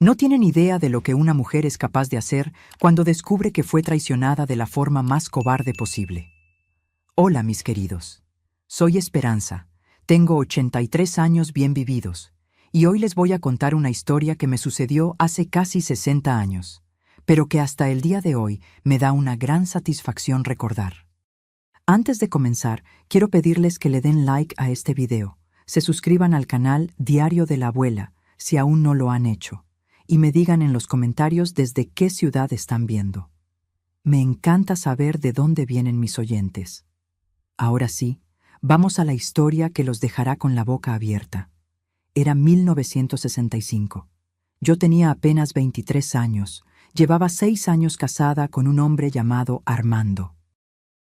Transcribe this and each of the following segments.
No tienen idea de lo que una mujer es capaz de hacer cuando descubre que fue traicionada de la forma más cobarde posible. Hola, mis queridos. Soy Esperanza. Tengo 83 años bien vividos, y hoy les voy a contar una historia que me sucedió hace casi 60 años, pero que hasta el día de hoy me da una gran satisfacción recordar. Antes de comenzar, quiero pedirles que le den like a este video, se suscriban al canal Diario de la Abuela, si aún no lo han hecho, y me digan en los comentarios desde qué ciudad están viendo. Me encanta saber de dónde vienen mis oyentes. Ahora sí, vamos a la historia que los dejará con la boca abierta. Era 1965. Yo tenía apenas 23 años, llevaba 6 años casada con un hombre llamado Armando.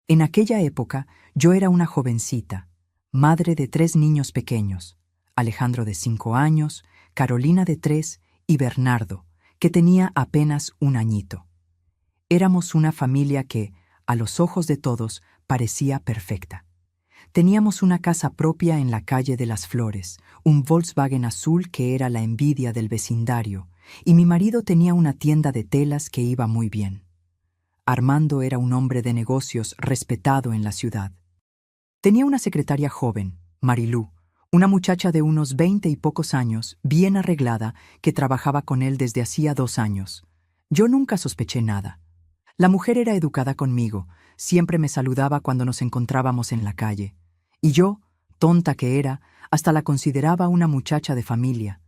En aquella época, yo era una jovencita, madre de 3 niños pequeños, Alejandro de 5 años, Carolina de 3 y Bernardo, que tenía apenas 1 añito. Éramos una familia que, a los ojos de todos, parecía perfecta. Teníamos una casa propia en la calle de las Flores, un Volkswagen azul que era la envidia del vecindario, y mi marido tenía una tienda de telas que iba muy bien. Armando era un hombre de negocios respetado en la ciudad. Tenía una secretaria joven, Marilú, una muchacha de unos 20 y pocos años, bien arreglada, que trabajaba con él desde hacía 2 años. Yo nunca sospeché nada. La mujer era educada conmigo, siempre me saludaba cuando nos encontrábamos en la calle. Y yo, tonta que era, hasta la consideraba una muchacha de familia.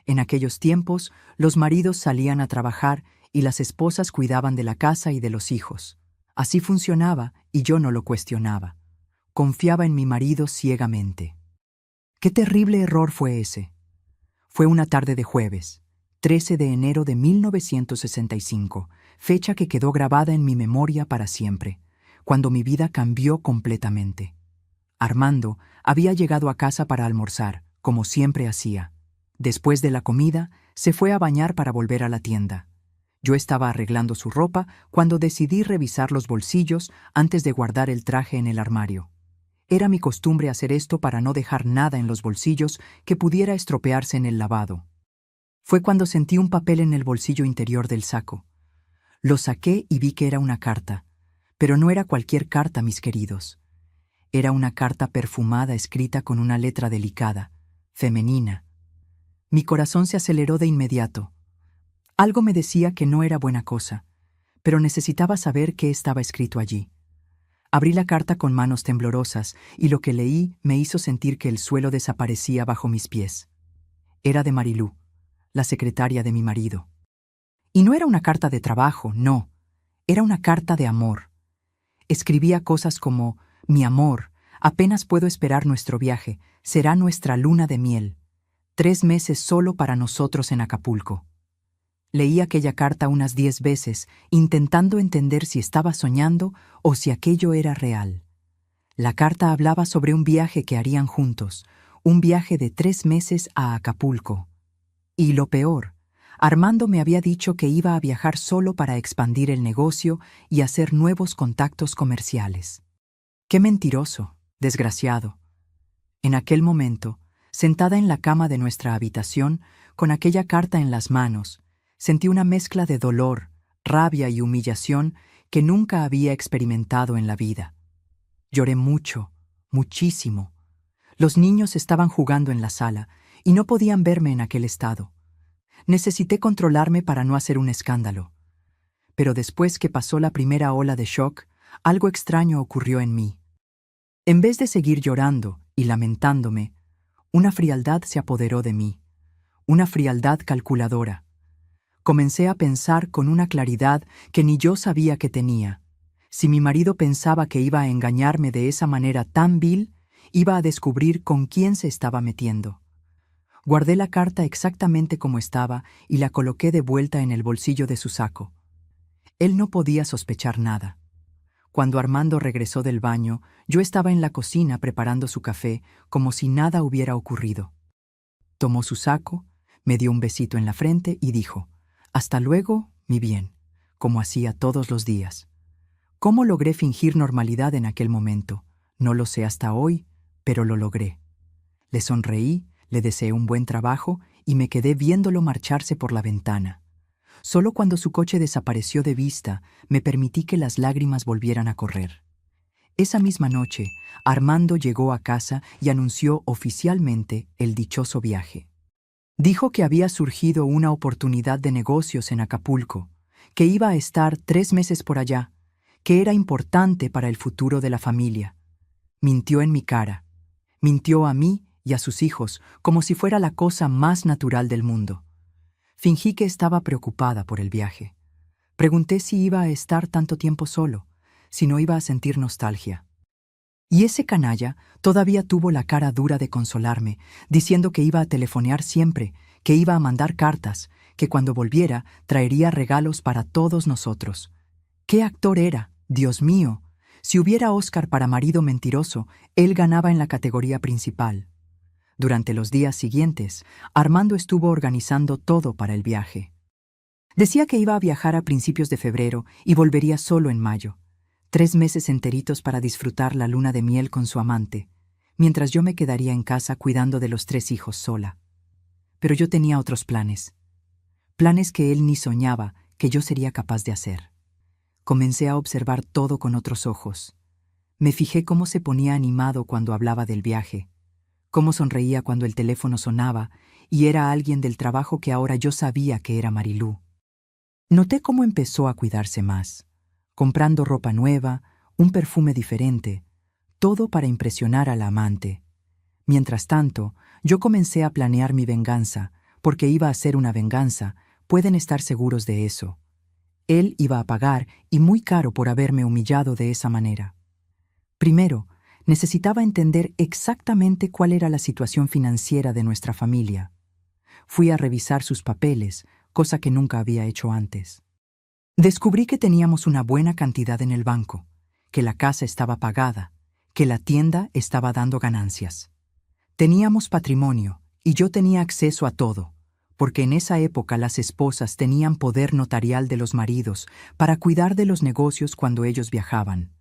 En aquellos tiempos, los maridos salían a trabajar y las esposas cuidaban de la casa y de los hijos. Así funcionaba y yo no lo cuestionaba. Confiaba en mi marido ciegamente. ¡Qué terrible error fue ese! Fue una tarde de jueves, 13 de enero de 1965, fecha que quedó grabada en mi memoria para siempre, cuando mi vida cambió completamente. Armando había llegado a casa para almorzar, como siempre hacía. Después de la comida, se fue a bañar para volver a la tienda. Yo estaba arreglando su ropa cuando decidí revisar los bolsillos antes de guardar el traje en el armario. Era mi costumbre hacer esto para no dejar nada en los bolsillos que pudiera estropearse en el lavado. Fue cuando sentí un papel en el bolsillo interior del saco. Lo saqué y vi que era una carta, pero no era cualquier carta, mis queridos. Era una carta perfumada escrita con una letra delicada, femenina. Mi corazón se aceleró de inmediato. Algo me decía que no era buena cosa, pero necesitaba saber qué estaba escrito allí. Abrí la carta con manos temblorosas y lo que leí me hizo sentir que el suelo desaparecía bajo mis pies. Era de Marilú, la secretaria de mi marido. Y no era una carta de trabajo, no. Era una carta de amor. Escribía cosas como: mi amor, apenas puedo esperar nuestro viaje, será nuestra luna de miel. 3 meses solo para nosotros en Acapulco. Leí aquella carta unas 10 veces, intentando entender si estaba soñando o si aquello era real. La carta hablaba sobre un viaje que harían juntos, un viaje de 3 meses a Acapulco. Y lo peor, Armando me había dicho que iba a viajar solo para expandir el negocio y hacer nuevos contactos comerciales. ¡Qué mentiroso, desgraciado! En aquel momento, sentada en la cama de nuestra habitación, con aquella carta en las manos, sentí una mezcla de dolor, rabia y humillación que nunca había experimentado en la vida. Lloré mucho, muchísimo. Los niños estaban jugando en la sala y no podían verme en aquel estado. Necesité controlarme para no hacer un escándalo. Pero después que pasó la primera ola de shock, algo extraño ocurrió en mí. En vez de seguir llorando y lamentándome, una frialdad se apoderó de mí, una frialdad calculadora. Comencé a pensar con una claridad que ni yo sabía que tenía. Si mi marido pensaba que iba a engañarme de esa manera tan vil, iba a descubrir con quién se estaba metiendo. Guardé la carta exactamente como estaba y la coloqué de vuelta en el bolsillo de su saco. Él no podía sospechar nada. Cuando Armando regresó del baño, yo estaba en la cocina preparando su café como si nada hubiera ocurrido. Tomó su saco, me dio un besito en la frente y dijo: «Hasta luego, mi bien», como hacía todos los días. ¿Cómo logré fingir normalidad en aquel momento? No lo sé hasta hoy, pero lo logré. Le sonreí, le deseé un buen trabajo y me quedé viéndolo marcharse por la ventana. Solo cuando su coche desapareció de vista, me permití que las lágrimas volvieran a correr. Esa misma noche, Armando llegó a casa y anunció oficialmente el dichoso viaje. Dijo que había surgido una oportunidad de negocios en Acapulco, que iba a estar 3 meses por allá, que era importante para el futuro de la familia. Mintió en mi cara. Mintió a mí y a sus hijos como si fuera la cosa más natural del mundo. Fingí que estaba preocupada por el viaje. Pregunté si iba a estar tanto tiempo solo, si no iba a sentir nostalgia. Y ese canalla todavía tuvo la cara dura de consolarme, diciendo que iba a telefonear siempre, que iba a mandar cartas, que cuando volviera traería regalos para todos nosotros. ¿Qué actor era? Dios mío. Si hubiera Oscar para marido mentiroso, él ganaba en la categoría principal. Durante los días siguientes, Armando estuvo organizando todo para el viaje. Decía que iba a viajar a principios de febrero y volvería solo en mayo. 3 meses enteritos para disfrutar la luna de miel con su amante, mientras yo me quedaría en casa cuidando de los 3 hijos sola. Pero yo tenía otros planes. Planes que él ni soñaba que yo sería capaz de hacer. Comencé a observar todo con otros ojos. Me fijé cómo se ponía animado cuando hablaba del viaje, cómo sonreía cuando el teléfono sonaba y era alguien del trabajo que ahora yo sabía que era Marilú. Noté cómo empezó a cuidarse más, comprando ropa nueva, un perfume diferente, todo para impresionar a la amante. Mientras tanto, yo comencé a planear mi venganza, porque iba a ser una venganza, pueden estar seguros de eso. Él iba a pagar, y muy caro por haberme humillado de esa manera. Primero, necesitaba entender exactamente cuál era la situación financiera de nuestra familia. Fui a revisar sus papeles, cosa que nunca había hecho antes. Descubrí que teníamos una buena cantidad en el banco, que la casa estaba pagada, que la tienda estaba dando ganancias. Teníamos patrimonio, y yo tenía acceso a todo, porque en esa época las esposas tenían poder notarial de los maridos para cuidar de los negocios cuando ellos viajaban.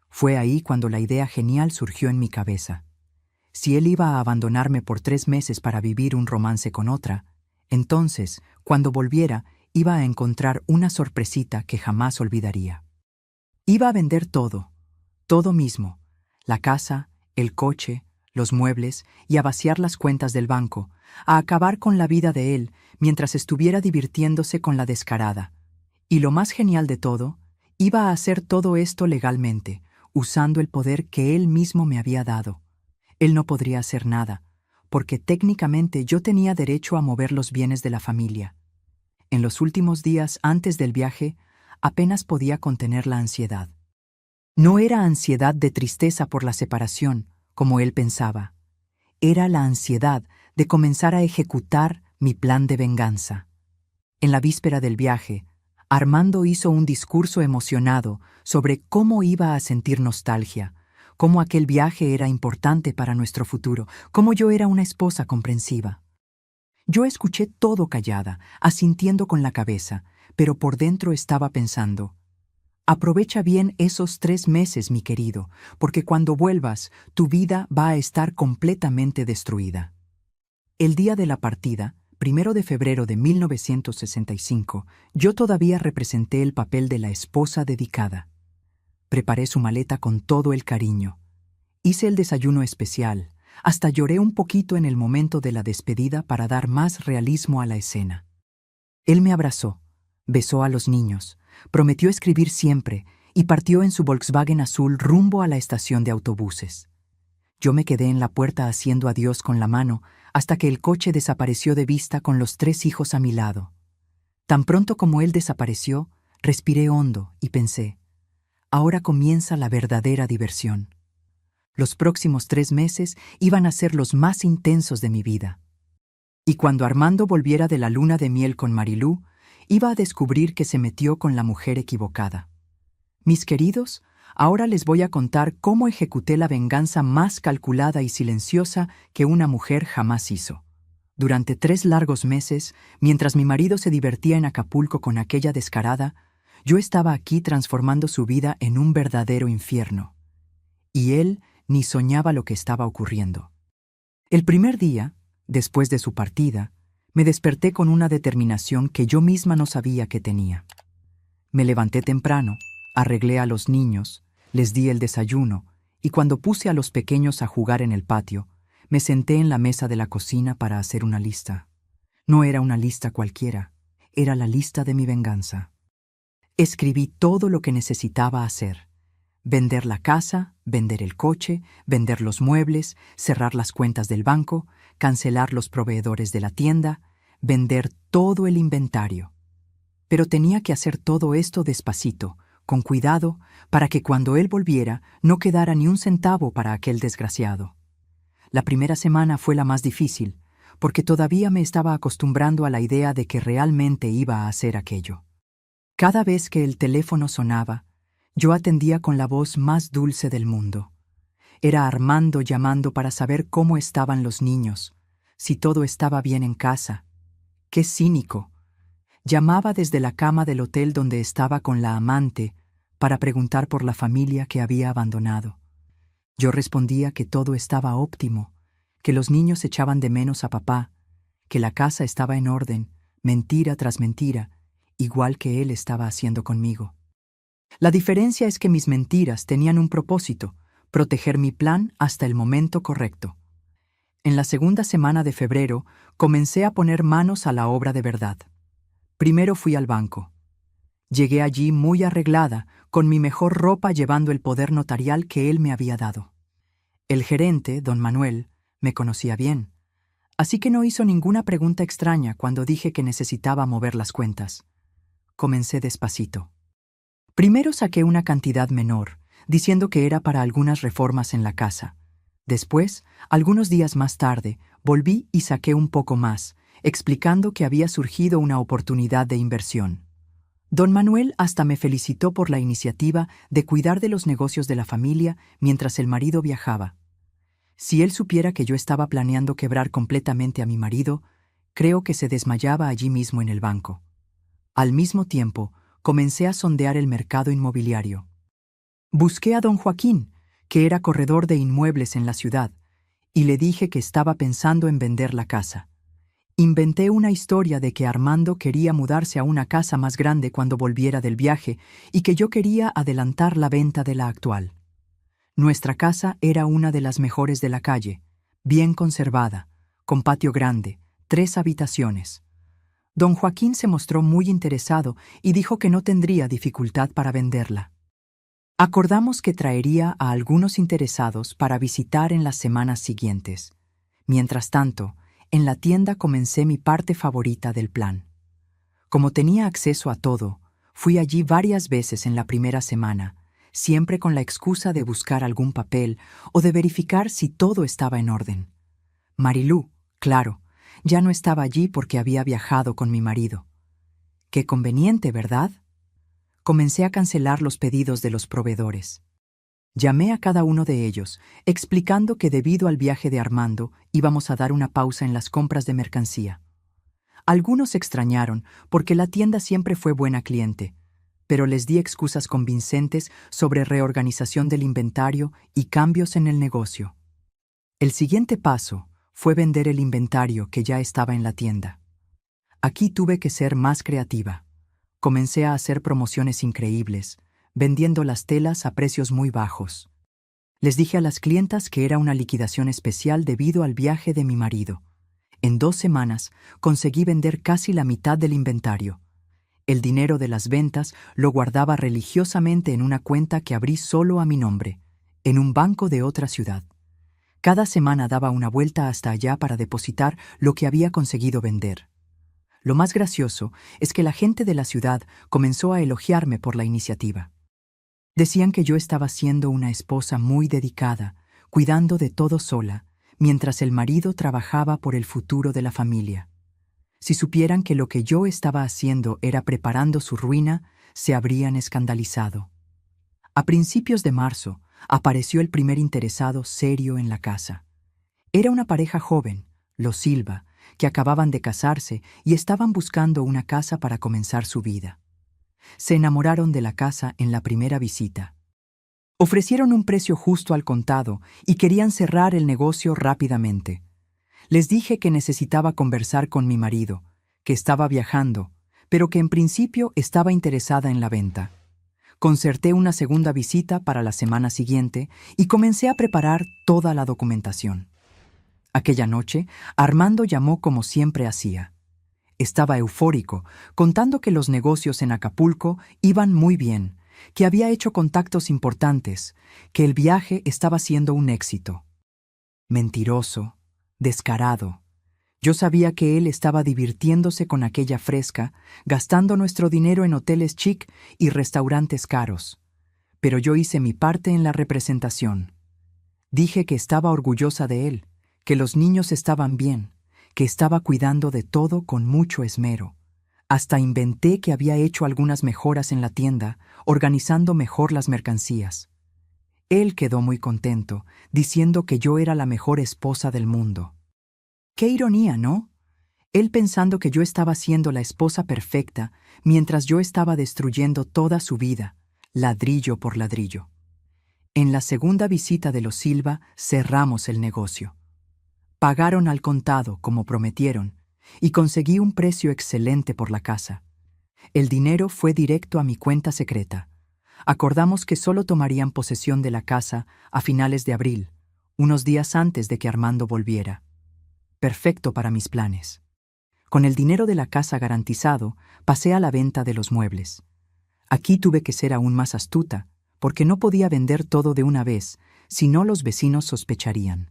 Fue ahí cuando la idea genial surgió en mi cabeza. Si él iba a abandonarme por 3 meses para vivir un romance con otra, entonces, cuando volviera, iba a encontrar una sorpresita que jamás olvidaría. Iba a vender todo, todo mismo, la casa, el coche, los muebles y a vaciar las cuentas del banco, a acabar con la vida de él mientras estuviera divirtiéndose con la descarada. Y lo más genial de todo, iba a hacer todo esto legalmente, usando el poder que él mismo me había dado. Él no podría hacer nada, porque técnicamente yo tenía derecho a mover los bienes de la familia. En los últimos días antes del viaje, apenas podía contener la ansiedad. No era ansiedad de tristeza por la separación, como él pensaba. Era la ansiedad de comenzar a ejecutar mi plan de venganza. En la víspera del viaje, Armando hizo un discurso emocionado sobre cómo iba a sentir nostalgia, cómo aquel viaje era importante para nuestro futuro, cómo yo era una esposa comprensiva. Yo escuché todo callada, asintiendo con la cabeza, pero por dentro estaba pensando: aprovecha bien esos 3 meses, mi querido, porque cuando vuelvas, tu vida va a estar completamente destruida. El día de la partida, 1 de febrero de 1965, yo todavía representé el papel de la esposa dedicada. Preparé su maleta con todo el cariño. Hice el desayuno especial. Hasta lloré un poquito en el momento de la despedida para dar más realismo a la escena. Él me abrazó, besó a los niños, prometió escribir siempre y partió en su Volkswagen azul rumbo a la estación de autobuses. Yo me quedé en la puerta haciendo adiós con la mano hasta que el coche desapareció de vista con los 3 hijos a mi lado. Tan pronto como él desapareció, respiré hondo y pensé: ahora comienza la verdadera diversión. Los próximos 3 meses iban a ser los más intensos de mi vida. Y cuando Armando volviera de la luna de miel con Marilú, iba a descubrir que se metió con la mujer equivocada. Mis queridos, ahora les voy a contar cómo ejecuté la venganza más calculada y silenciosa que una mujer jamás hizo. Durante 3 largos meses, mientras mi marido se divertía en Acapulco con aquella descarada, yo estaba aquí transformando su vida en un verdadero infierno. Y él ni soñaba lo que estaba ocurriendo. El primer día, después de su partida, Me desperté con una determinación que yo misma no sabía que tenía. Me levanté temprano, arreglé a los niños, les di el desayuno, y cuando puse a los pequeños a jugar en el patio, me senté en la mesa de la cocina para hacer una lista. No era una lista cualquiera, era la lista de mi venganza. Escribí todo lo que necesitaba hacer: vender la casa, vender el coche, vender los muebles, cerrar las cuentas del banco, cancelar los proveedores de la tienda, vender todo el inventario. Pero tenía que hacer todo esto despacito, con cuidado, para que cuando él volviera no quedara ni un centavo para aquel desgraciado. La primera semana fue la más difícil, porque todavía me estaba acostumbrando a la idea de que realmente iba a hacer aquello. Cada vez que el teléfono sonaba, yo atendía con la voz más dulce del mundo. Era Armando llamando para saber cómo estaban los niños, si todo estaba bien en casa. ¡Qué cínico! Llamaba desde la cama del hotel donde estaba con la amante para preguntar por la familia que había abandonado. Yo respondía que todo estaba óptimo, que los niños echaban de menos a papá, que la casa estaba en orden, mentira tras mentira, igual que él estaba haciendo conmigo. La diferencia es que mis mentiras tenían un propósito: proteger mi plan hasta el momento correcto. En la segunda semana de febrero comencé a poner manos a la obra de verdad. Primero fui al banco. Llegué allí muy arreglada, con mi mejor ropa, llevando el poder notarial que él me había dado. El gerente, don Manuel, me conocía bien, así que no hizo ninguna pregunta extraña cuando dije que necesitaba mover las cuentas. Comencé despacito. Primero saqué una cantidad menor, diciendo que era para algunas reformas en la casa. Después, algunos días más tarde, volví y saqué un poco más, explicando que había surgido una oportunidad de inversión. Don Manuel hasta me felicitó por la iniciativa de cuidar de los negocios de la familia mientras el marido viajaba. Si él supiera que yo estaba planeando quebrar completamente a mi marido, creo que se desmayaba allí mismo en el banco. Al mismo tiempo, comencé a sondear el mercado inmobiliario. Busqué a don Joaquín, que era corredor de inmuebles en la ciudad, y le dije que estaba pensando en vender la casa. Inventé una historia de que Armando quería mudarse a una casa más grande cuando volviera del viaje y que yo quería adelantar la venta de la actual. Nuestra casa era una de las mejores de la calle, bien conservada, con patio grande, 3 habitaciones. Don Joaquín se mostró muy interesado y dijo que no tendría dificultad para venderla. Acordamos que traería a algunos interesados para visitar en las semanas siguientes. Mientras tanto, en la tienda comencé mi parte favorita del plan. Como tenía acceso a todo, fui allí varias veces en la primera semana, siempre con la excusa de buscar algún papel o de verificar si todo estaba en orden. Marilú, claro, ya no estaba allí porque había viajado con mi marido. Qué conveniente, ¿verdad? Comencé a cancelar los pedidos de los proveedores. Llamé a cada uno de ellos, explicando que debido al viaje de Armando íbamos a dar una pausa en las compras de mercancía. Algunos se extrañaron porque la tienda siempre fue buena cliente, pero les di excusas convincentes sobre reorganización del inventario y cambios en el negocio. El siguiente paso fue vender el inventario que ya estaba en la tienda. Aquí tuve que ser más creativa. Comencé a hacer promociones increíbles, vendiendo las telas a precios muy bajos. Les dije a las clientas que era una liquidación especial debido al viaje de mi marido. En 2 semanas conseguí vender casi la mitad del inventario. El dinero de las ventas lo guardaba religiosamente en una cuenta que abrí solo a mi nombre, en un banco de otra ciudad. Cada semana daba una vuelta hasta allá para depositar lo que había conseguido vender. Lo más gracioso es que la gente de la ciudad comenzó a elogiarme por la iniciativa. Decían que yo estaba siendo una esposa muy dedicada, cuidando de todo sola, mientras el marido trabajaba por el futuro de la familia. Si supieran que lo que yo estaba haciendo era preparando su ruina, se habrían escandalizado. A principios de marzo, apareció el primer interesado serio en la casa. Era una pareja joven, los Silva, que acababan de casarse y estaban buscando una casa para comenzar su vida. Se enamoraron de la casa en la primera visita. Ofrecieron un precio justo al contado y querían cerrar el negocio rápidamente. Les dije que necesitaba conversar con mi marido, que estaba viajando, pero que en principio estaba interesada en la venta. Concerté una segunda visita para la semana siguiente y comencé a preparar toda la documentación. Aquella noche, Armando llamó como siempre hacía. Estaba eufórico, contando que los negocios en Acapulco iban muy bien, que había hecho contactos importantes, que el viaje estaba siendo un éxito. Mentiroso, descarado. Yo sabía que él estaba divirtiéndose con aquella fresca, gastando nuestro dinero en hoteles chic y restaurantes caros. Pero yo hice mi parte en la representación. Dije que estaba orgullosa de él, que los niños estaban bien, que estaba cuidando de todo con mucho esmero. Hasta inventé que había hecho algunas mejoras en la tienda, organizando mejor las mercancías. Él quedó muy contento, diciendo que yo era la mejor esposa del mundo. Qué ironía, ¿no? Él pensando que yo estaba siendo la esposa perfecta, mientras yo estaba destruyendo toda su vida, ladrillo por ladrillo. En la segunda visita de los Silva cerramos el negocio. Pagaron al contado, como prometieron, y conseguí un precio excelente por la casa. El dinero fue directo a mi cuenta secreta. Acordamos que solo tomarían posesión de la casa a finales de abril, unos días antes de que Armando volviera. Perfecto para mis planes. Con el dinero de la casa garantizado, pasé a la venta de los muebles. Aquí tuve que ser aún más astuta, porque no podía vender todo de una vez, si no los vecinos sospecharían.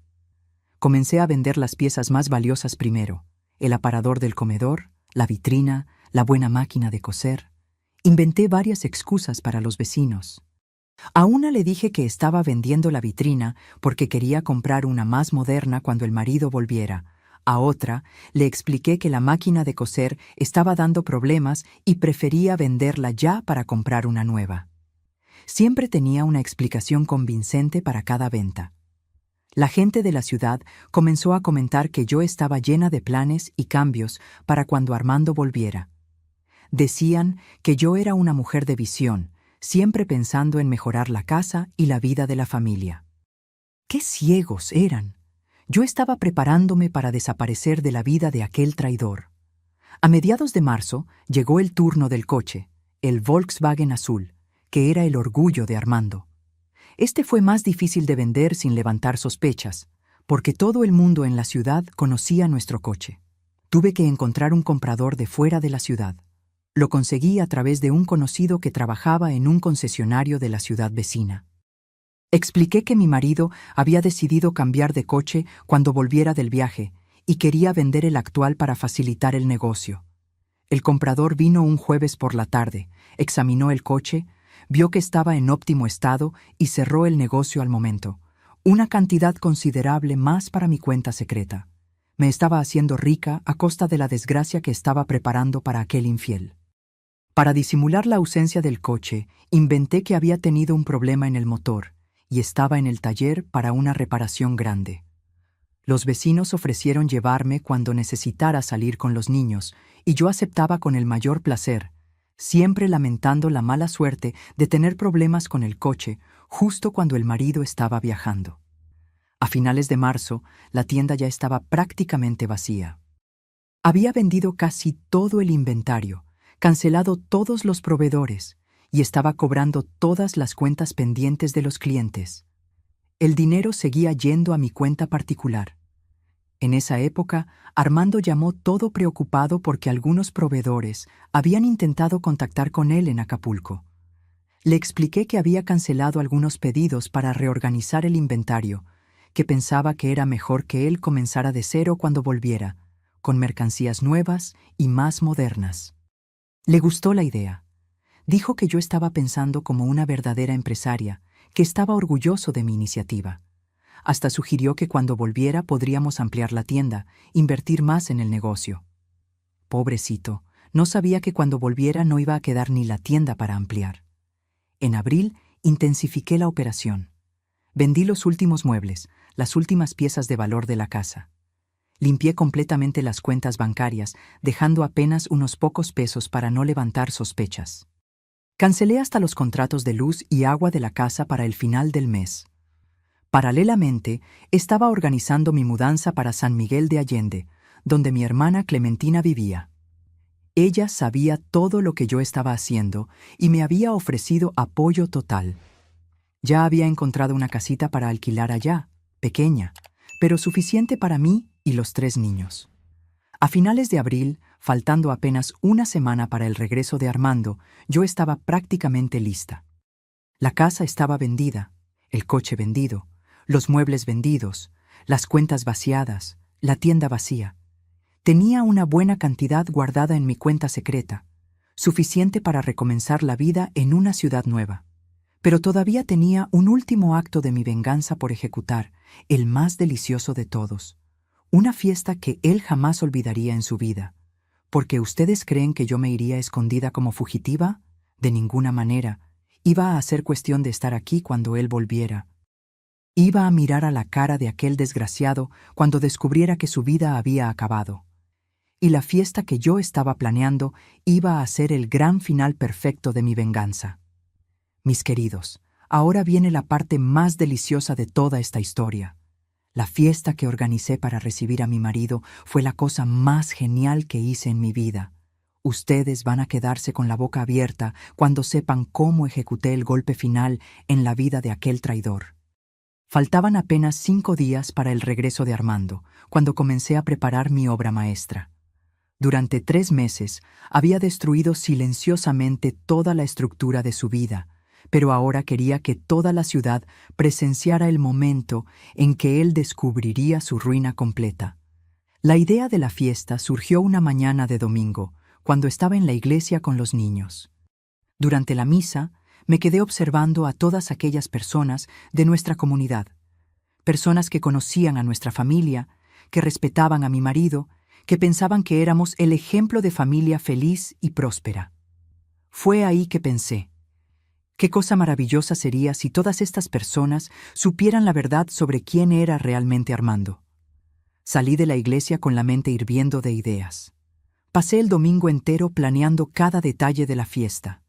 Comencé a vender las piezas más valiosas primero, el aparador del comedor, la vitrina, la buena máquina de coser. Inventé varias excusas para los vecinos. A una le dije que estaba vendiendo la vitrina porque quería comprar una más moderna cuando el marido volviera. A otra le expliqué que la máquina de coser estaba dando problemas y prefería venderla ya para comprar una nueva. Siempre tenía una explicación convincente para cada venta. La gente de la ciudad comenzó a comentar que yo estaba llena de planes y cambios para cuando Armando volviera. Decían que yo era una mujer de visión, siempre pensando en mejorar la casa y la vida de la familia. ¡Qué ciegos eran! Yo estaba preparándome para desaparecer de la vida de aquel traidor. A mediados de marzo llegó el turno del coche, el Volkswagen azul, que era el orgullo de Armando. Este fue más difícil de vender sin levantar sospechas, porque todo el mundo en la ciudad conocía nuestro coche. Tuve que encontrar un comprador de fuera de la ciudad. Lo conseguí a través de un conocido que trabajaba en un concesionario de la ciudad vecina. Expliqué que mi marido había decidido cambiar de coche cuando volviera del viaje y quería vender el actual para facilitar el negocio. El comprador vino un jueves por la tarde, examinó el coche, vio que estaba en óptimo estado y cerró el negocio al momento. Una cantidad considerable más para mi cuenta secreta. Me estaba haciendo rica a costa de la desgracia que estaba preparando para aquel infiel. Para disimular la ausencia del coche, inventé que había tenido un problema en el motor y estaba en el taller para una reparación grande. Los vecinos ofrecieron llevarme cuando necesitara salir con los niños y yo aceptaba con el mayor placer, siempre lamentando la mala suerte de tener problemas con el coche justo cuando el marido estaba viajando. A finales de marzo, la tienda ya estaba prácticamente vacía. Había vendido casi todo el inventario, cancelado todos los proveedores y estaba cobrando todas las cuentas pendientes de los clientes. El dinero seguía yendo a mi cuenta particular. En esa época, Armando llamó todo preocupado porque algunos proveedores habían intentado contactar con él en Acapulco. Le expliqué que había cancelado algunos pedidos para reorganizar el inventario, que pensaba que era mejor que él comenzara de cero cuando volviera, con mercancías nuevas y más modernas. Le gustó la idea. Dijo que yo estaba pensando como una verdadera empresaria, que estaba orgulloso de mi iniciativa. Hasta sugirió que cuando volviera podríamos ampliar la tienda, invertir más en el negocio. Pobrecito, no sabía que cuando volviera no iba a quedar ni la tienda para ampliar. En abril intensifiqué la operación. Vendí los últimos muebles, las últimas piezas de valor de la casa. Limpié completamente las cuentas bancarias, dejando apenas unos pocos pesos para no levantar sospechas. Cancelé hasta los contratos de luz y agua de la casa para el final del mes. Paralelamente, estaba organizando mi mudanza para San Miguel de Allende, donde mi hermana Clementina vivía. Ella sabía todo lo que yo estaba haciendo y me había ofrecido apoyo total. Ya había encontrado una casita para alquilar allá, pequeña, pero suficiente para mí y los 3 niños. A finales de abril, faltando apenas una semana para el regreso de Armando, yo estaba prácticamente lista. La casa estaba vendida, el coche vendido, los muebles vendidos, las cuentas vaciadas, la tienda vacía. Tenía una buena cantidad guardada en mi cuenta secreta, suficiente para recomenzar la vida en una ciudad nueva. Pero todavía tenía un último acto de mi venganza por ejecutar, el más delicioso de todos. Una fiesta que él jamás olvidaría en su vida. ¿Porque ustedes creen que yo me iría escondida como fugitiva? De ninguna manera. Iba a ser cuestión de estar aquí cuando él volviera. Iba a mirar a la cara de aquel desgraciado cuando descubriera que su vida había acabado. Y la fiesta que yo estaba planeando iba a ser el gran final perfecto de mi venganza. Mis queridos, ahora viene la parte más deliciosa de toda esta historia. La fiesta que organicé para recibir a mi marido fue la cosa más genial que hice en mi vida. Ustedes van a quedarse con la boca abierta cuando sepan cómo ejecuté el golpe final en la vida de aquel traidor. Faltaban apenas 5 días para el regreso de Armando, cuando comencé a preparar mi obra maestra. Durante 3 meses había destruido silenciosamente toda la estructura de su vida, pero ahora quería que toda la ciudad presenciara el momento en que él descubriría su ruina completa. La idea de la fiesta surgió una mañana de domingo, cuando estaba en la iglesia con los niños. Durante la misa, me quedé observando a todas aquellas personas de nuestra comunidad, personas que conocían a nuestra familia, que respetaban a mi marido, que pensaban que éramos el ejemplo de familia feliz y próspera. Fue ahí que pensé, qué cosa maravillosa sería si todas estas personas supieran la verdad sobre quién era realmente Armando. Salí de la iglesia con la mente hirviendo de ideas. Pasé el domingo entero planeando cada detalle de la fiesta.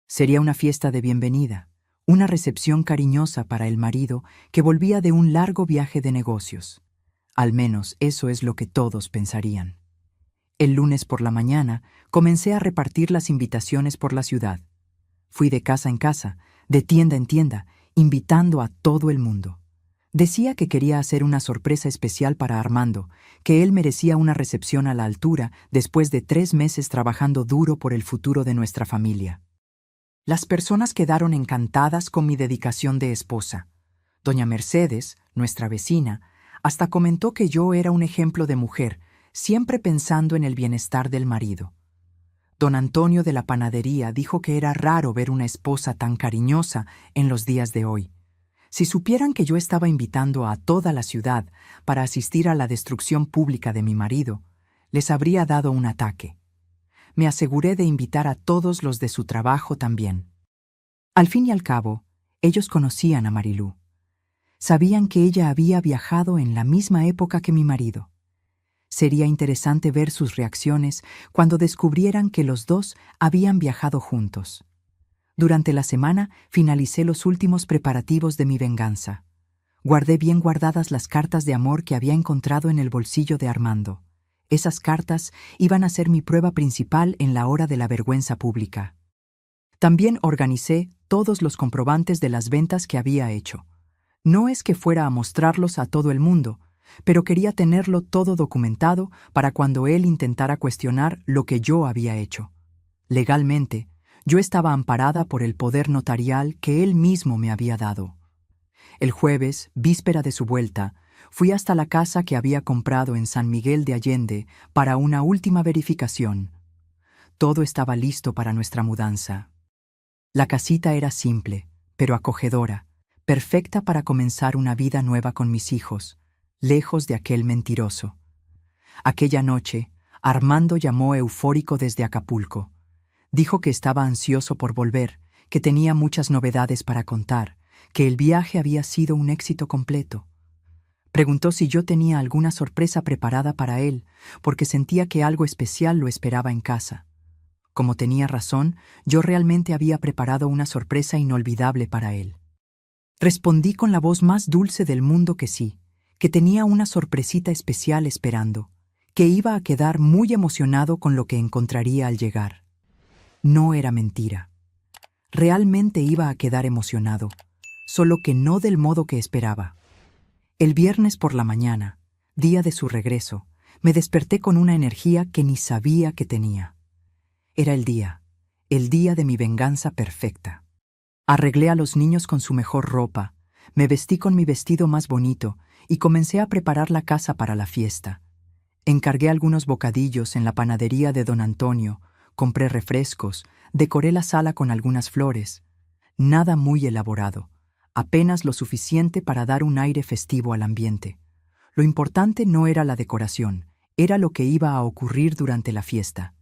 Sería una fiesta de bienvenida, una recepción cariñosa para el marido que volvía de un largo viaje de negocios. Al menos eso es lo que todos pensarían. El lunes por la mañana comencé a repartir las invitaciones por la ciudad. Fui de casa en casa, de tienda en tienda, invitando a todo el mundo. Decía que quería hacer una sorpresa especial para Armando, que él merecía una recepción a la altura después de 3 meses trabajando duro por el futuro de nuestra familia. Las personas quedaron encantadas con mi dedicación de esposa. Doña Mercedes, nuestra vecina, hasta comentó que yo era un ejemplo de mujer, siempre pensando en el bienestar del marido. Don Antonio de la panadería dijo que era raro ver una esposa tan cariñosa en los días de hoy. Si supieran que yo estaba invitando a toda la ciudad para asistir a la destrucción pública de mi marido, les habría dado un ataque. Me aseguré de invitar a todos los de su trabajo también. Al fin y al cabo, ellos conocían a Marilú. Sabían que ella había viajado en la misma época que mi marido. Sería interesante ver sus reacciones cuando descubrieran que los dos habían viajado juntos. Durante la semana finalicé los últimos preparativos de mi venganza. Guardé bien guardadas las cartas de amor que había encontrado en el bolsillo de Armando. Esas cartas iban a ser mi prueba principal en la hora de la vergüenza pública. También organicé todos los comprobantes de las ventas que había hecho. No es que fuera a mostrarlos a todo el mundo, pero quería tenerlo todo documentado para cuando él intentara cuestionar lo que yo había hecho. Legalmente, yo estaba amparada por el poder notarial que él mismo me había dado. El jueves, víspera de su vuelta, fui hasta la casa que había comprado en San Miguel de Allende para una última verificación. Todo estaba listo para nuestra mudanza. La casita era simple, pero acogedora, perfecta para comenzar una vida nueva con mis hijos, lejos de aquel mentiroso. Aquella noche, Armando llamó eufórico desde Acapulco. Dijo que estaba ansioso por volver, que tenía muchas novedades para contar, que el viaje había sido un éxito completo. Preguntó si yo tenía alguna sorpresa preparada para él, porque sentía que algo especial lo esperaba en casa. Como tenía razón, yo realmente había preparado una sorpresa inolvidable para él. Respondí con la voz más dulce del mundo que sí, que tenía una sorpresita especial esperando, que iba a quedar muy emocionado con lo que encontraría al llegar. No era mentira. Realmente iba a quedar emocionado, solo que no del modo que esperaba. El viernes por la mañana, día de su regreso, me desperté con una energía que ni sabía que tenía. Era el día de mi venganza perfecta. Arreglé a los niños con su mejor ropa, me vestí con mi vestido más bonito y comencé a preparar la casa para la fiesta. Encargué algunos bocadillos en la panadería de don Antonio, compré refrescos, decoré la sala con algunas flores. Nada muy elaborado, apenas lo suficiente para dar un aire festivo al ambiente. Lo importante no era la decoración, era lo que iba a ocurrir durante la fiesta.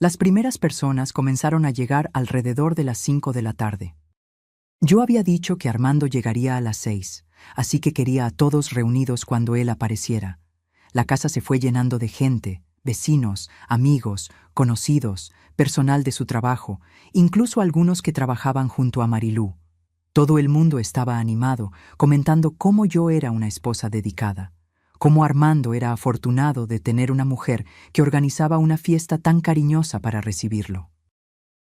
Las primeras personas comenzaron a llegar alrededor de las 5 de la tarde. Yo había dicho que Armando llegaría a las 6, así que quería a todos reunidos cuando él apareciera. La casa se fue llenando de gente, vecinos, amigos, conocidos, personal de su trabajo, incluso algunos que trabajaban junto a Marilú. Todo el mundo estaba animado, comentando cómo yo era una esposa dedicada, cómo Armando era afortunado de tener una mujer que organizaba una fiesta tan cariñosa para recibirlo.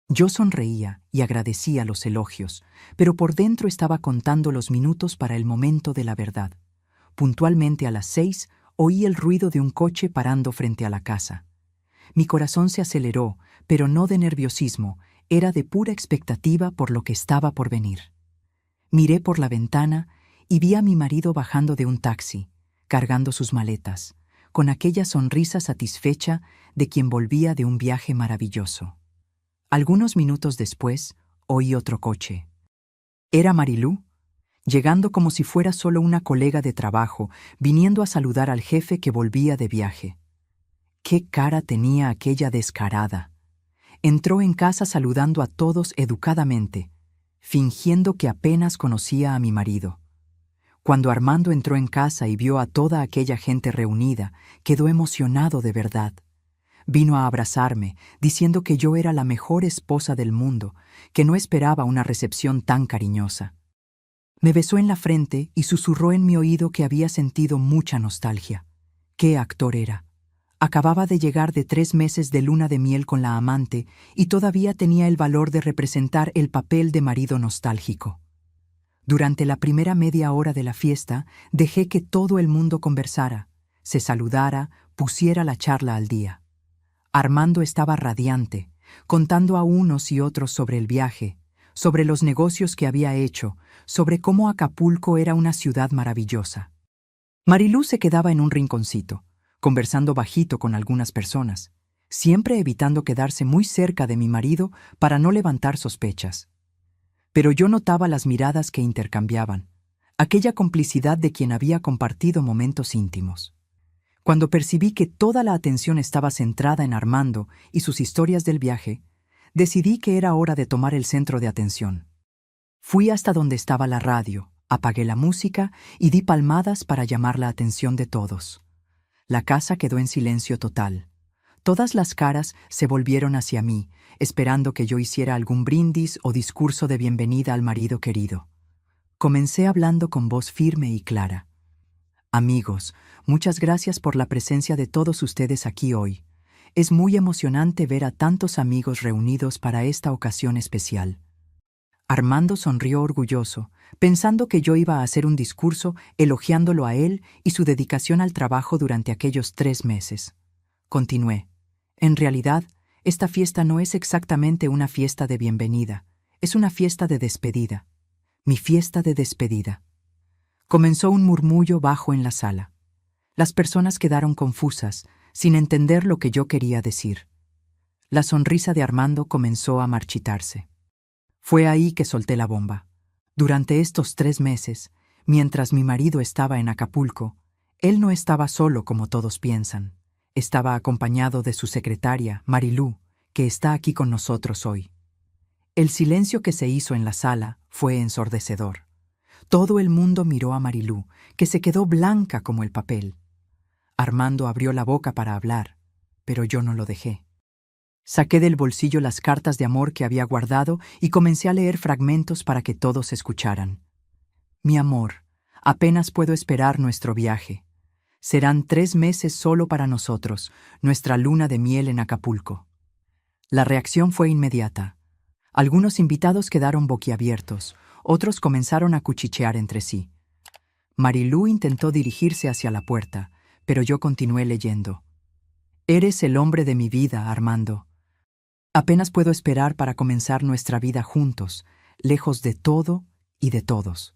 Yo sonreía y agradecía los elogios, pero por dentro estaba contando los minutos para el momento de la verdad. Puntualmente a las 6 oí el ruido de un coche parando frente a la casa. Mi corazón se aceleró, pero no de nerviosismo, era de pura expectativa por lo que estaba por venir. Miré por la ventana y vi a mi marido bajando de un taxi, cargando sus maletas, con aquella sonrisa satisfecha de quien volvía de un viaje maravilloso. Algunos minutos después, oí otro coche. Era Marilú, llegando como si fuera solo una colega de trabajo, viniendo a saludar al jefe que volvía de viaje. ¡Qué cara tenía aquella descarada! Entró en casa saludando a todos educadamente, fingiendo que apenas conocía a mi marido. Cuando Armando entró en casa y vio a toda aquella gente reunida, quedó emocionado de verdad. Vino a abrazarme, diciendo que yo era la mejor esposa del mundo, que no esperaba una recepción tan cariñosa. Me besó en la frente y susurró en mi oído que había sentido mucha nostalgia. ¡Qué actor era! Acababa de llegar de 3 meses de luna de miel con la amante y todavía tenía el valor de representar el papel de marido nostálgico. Durante la primera media hora de la fiesta, dejé que todo el mundo conversara, se saludara, pusiera la charla al día. Armando estaba radiante, contando a unos y otros sobre el viaje, sobre los negocios que había hecho, sobre cómo Acapulco era una ciudad maravillosa. Marilú se quedaba en un rinconcito, conversando bajito con algunas personas, siempre evitando quedarse muy cerca de mi marido para no levantar sospechas. Pero yo notaba las miradas que intercambiaban, aquella complicidad de quien había compartido momentos íntimos. Cuando percibí que toda la atención estaba centrada en Armando y sus historias del viaje, decidí que era hora de tomar el centro de atención. Fui hasta donde estaba la radio, apagué la música y di palmadas para llamar la atención de todos. La casa quedó en silencio total. Todas las caras se volvieron hacia mí, esperando que yo hiciera algún brindis o discurso de bienvenida al marido querido. Comencé hablando con voz firme y clara. Amigos, muchas gracias por la presencia de todos ustedes aquí hoy. Es muy emocionante ver a tantos amigos reunidos para esta ocasión especial. Armando sonrió orgulloso, pensando que yo iba a hacer un discurso elogiándolo a él y su dedicación al trabajo durante aquellos 3 meses. Continué. En realidad, esta fiesta no es exactamente una fiesta de bienvenida, es una fiesta de despedida. Mi fiesta de despedida. Comenzó un murmullo bajo en la sala. Las personas quedaron confusas, sin entender lo que yo quería decir. La sonrisa de Armando comenzó a marchitarse. Fue ahí que solté la bomba. Durante estos 3 meses, mientras mi marido estaba en Acapulco, él no estaba solo como todos piensan. Estaba acompañado de su secretaria, Marilú, que está aquí con nosotros hoy. El silencio que se hizo en la sala fue ensordecedor. Todo el mundo miró a Marilú, que se quedó blanca como el papel. Armando abrió la boca para hablar, pero yo no lo dejé. Saqué del bolsillo las cartas de amor que había guardado y comencé a leer fragmentos para que todos escucharan. Mi amor, apenas puedo esperar nuestro viaje. Serán 3 meses solo para nosotros, nuestra luna de miel en Acapulco. La reacción fue inmediata. Algunos invitados quedaron boquiabiertos, otros comenzaron a cuchichear entre sí. Marilú intentó dirigirse hacia la puerta, pero yo continué leyendo. Eres el hombre de mi vida, Armando. Apenas puedo esperar para comenzar nuestra vida juntos, lejos de todo y de todos.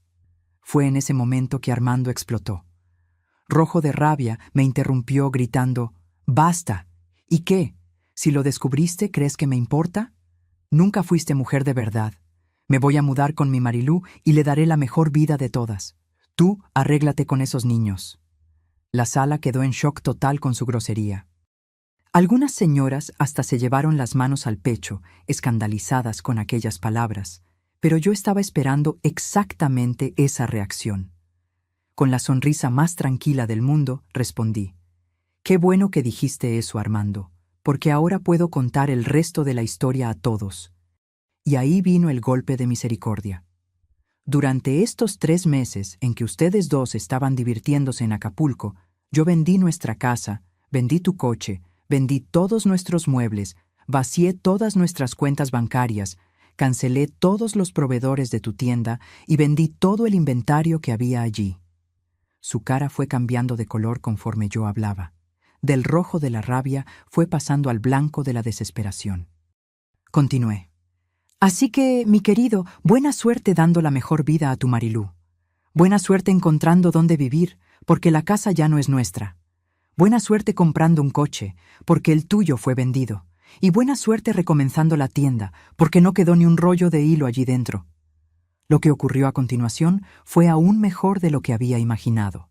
Fue en ese momento que Armando explotó. Rojo de rabia, me interrumpió gritando, «¡Basta! ¿Y qué? Si lo descubriste, ¿crees que me importa? Nunca fuiste mujer de verdad. Me voy a mudar con mi Marilú y le daré la mejor vida de todas. Tú arréglate con esos niños». La sala quedó en shock total con su grosería. Algunas señoras hasta se llevaron las manos al pecho, escandalizadas con aquellas palabras, pero yo estaba esperando exactamente esa reacción. Con la sonrisa más tranquila del mundo, respondí, «Qué bueno que dijiste eso, Armando, porque ahora puedo contar el resto de la historia a todos». Y ahí vino el golpe de misericordia. Durante estos 3 meses en que ustedes dos estaban divirtiéndose en Acapulco, yo vendí nuestra casa, vendí tu coche, vendí todos nuestros muebles, vacié todas nuestras cuentas bancarias, cancelé todos los proveedores de tu tienda y vendí todo el inventario que había allí. Su cara fue cambiando de color conforme yo hablaba. Del rojo de la rabia fue pasando al blanco de la desesperación. Continué. Así que, mi querido, buena suerte dando la mejor vida a tu Marilú. Buena suerte encontrando dónde vivir, porque la casa ya no es nuestra. Buena suerte comprando un coche, porque el tuyo fue vendido. Y buena suerte recomenzando la tienda, porque no quedó ni un rollo de hilo allí dentro. Lo que ocurrió a continuación fue aún mejor de lo que había imaginado.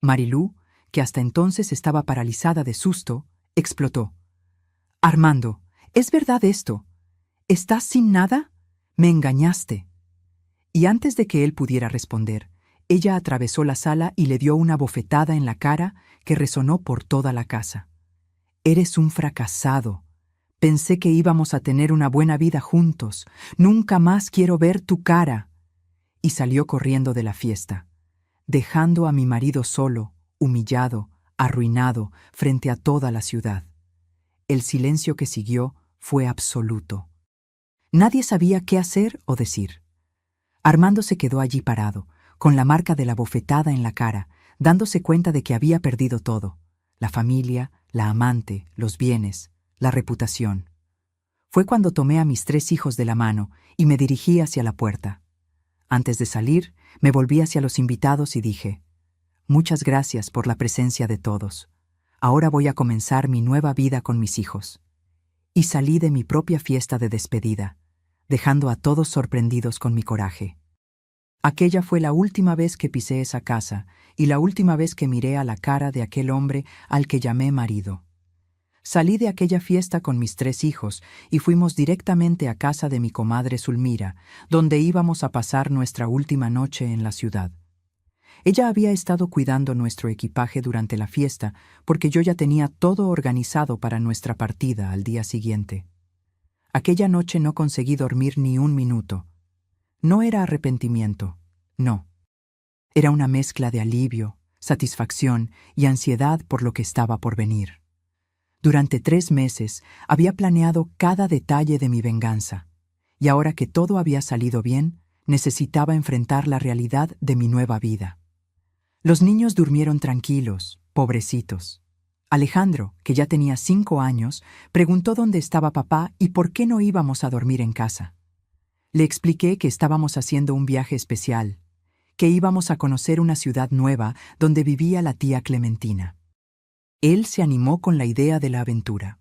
Marilú, que hasta entonces estaba paralizada de susto, explotó. «Armando, ¿es verdad esto? ¿Estás sin nada? Me engañaste». Y antes de que él pudiera responder, ella atravesó la sala y le dio una bofetada en la cara que resonó por toda la casa. «Eres un fracasado. Pensé que íbamos a tener una buena vida juntos. Nunca más quiero ver tu cara». Y salió corriendo de la fiesta, dejando a mi marido solo, humillado, arruinado, frente a toda la ciudad. El silencio que siguió fue absoluto. Nadie sabía qué hacer o decir. Armando se quedó allí parado, con la marca de la bofetada en la cara, dándose cuenta de que había perdido todo: la familia, la amante, los bienes, la reputación. Fue cuando tomé a mis 3 hijos de la mano y me dirigí hacia la puerta. Antes de salir, me volví hacia los invitados y dije, «Muchas gracias por la presencia de todos. Ahora voy a comenzar mi nueva vida con mis hijos». Y salí de mi propia fiesta de despedida, dejando a todos sorprendidos con mi coraje. Aquella fue la última vez que pisé esa casa y la última vez que miré a la cara de aquel hombre al que llamé marido. Salí de aquella fiesta con mis 3 hijos y fuimos directamente a casa de mi comadre Zulmira, donde íbamos a pasar nuestra última noche en la ciudad. Ella había estado cuidando nuestro equipaje durante la fiesta porque yo ya tenía todo organizado para nuestra partida al día siguiente. Aquella noche no conseguí dormir ni un minuto. No era arrepentimiento, no. Era una mezcla de alivio, satisfacción y ansiedad por lo que estaba por venir. Durante 3 meses había planeado cada detalle de mi venganza, y ahora que todo había salido bien, necesitaba enfrentar la realidad de mi nueva vida. Los niños durmieron tranquilos, pobrecitos. Alejandro, que ya tenía 5 años, preguntó dónde estaba papá y por qué no íbamos a dormir en casa. Le expliqué que estábamos haciendo un viaje especial, que íbamos a conocer una ciudad nueva donde vivía la tía Clementina. Él se animó con la idea de la aventura.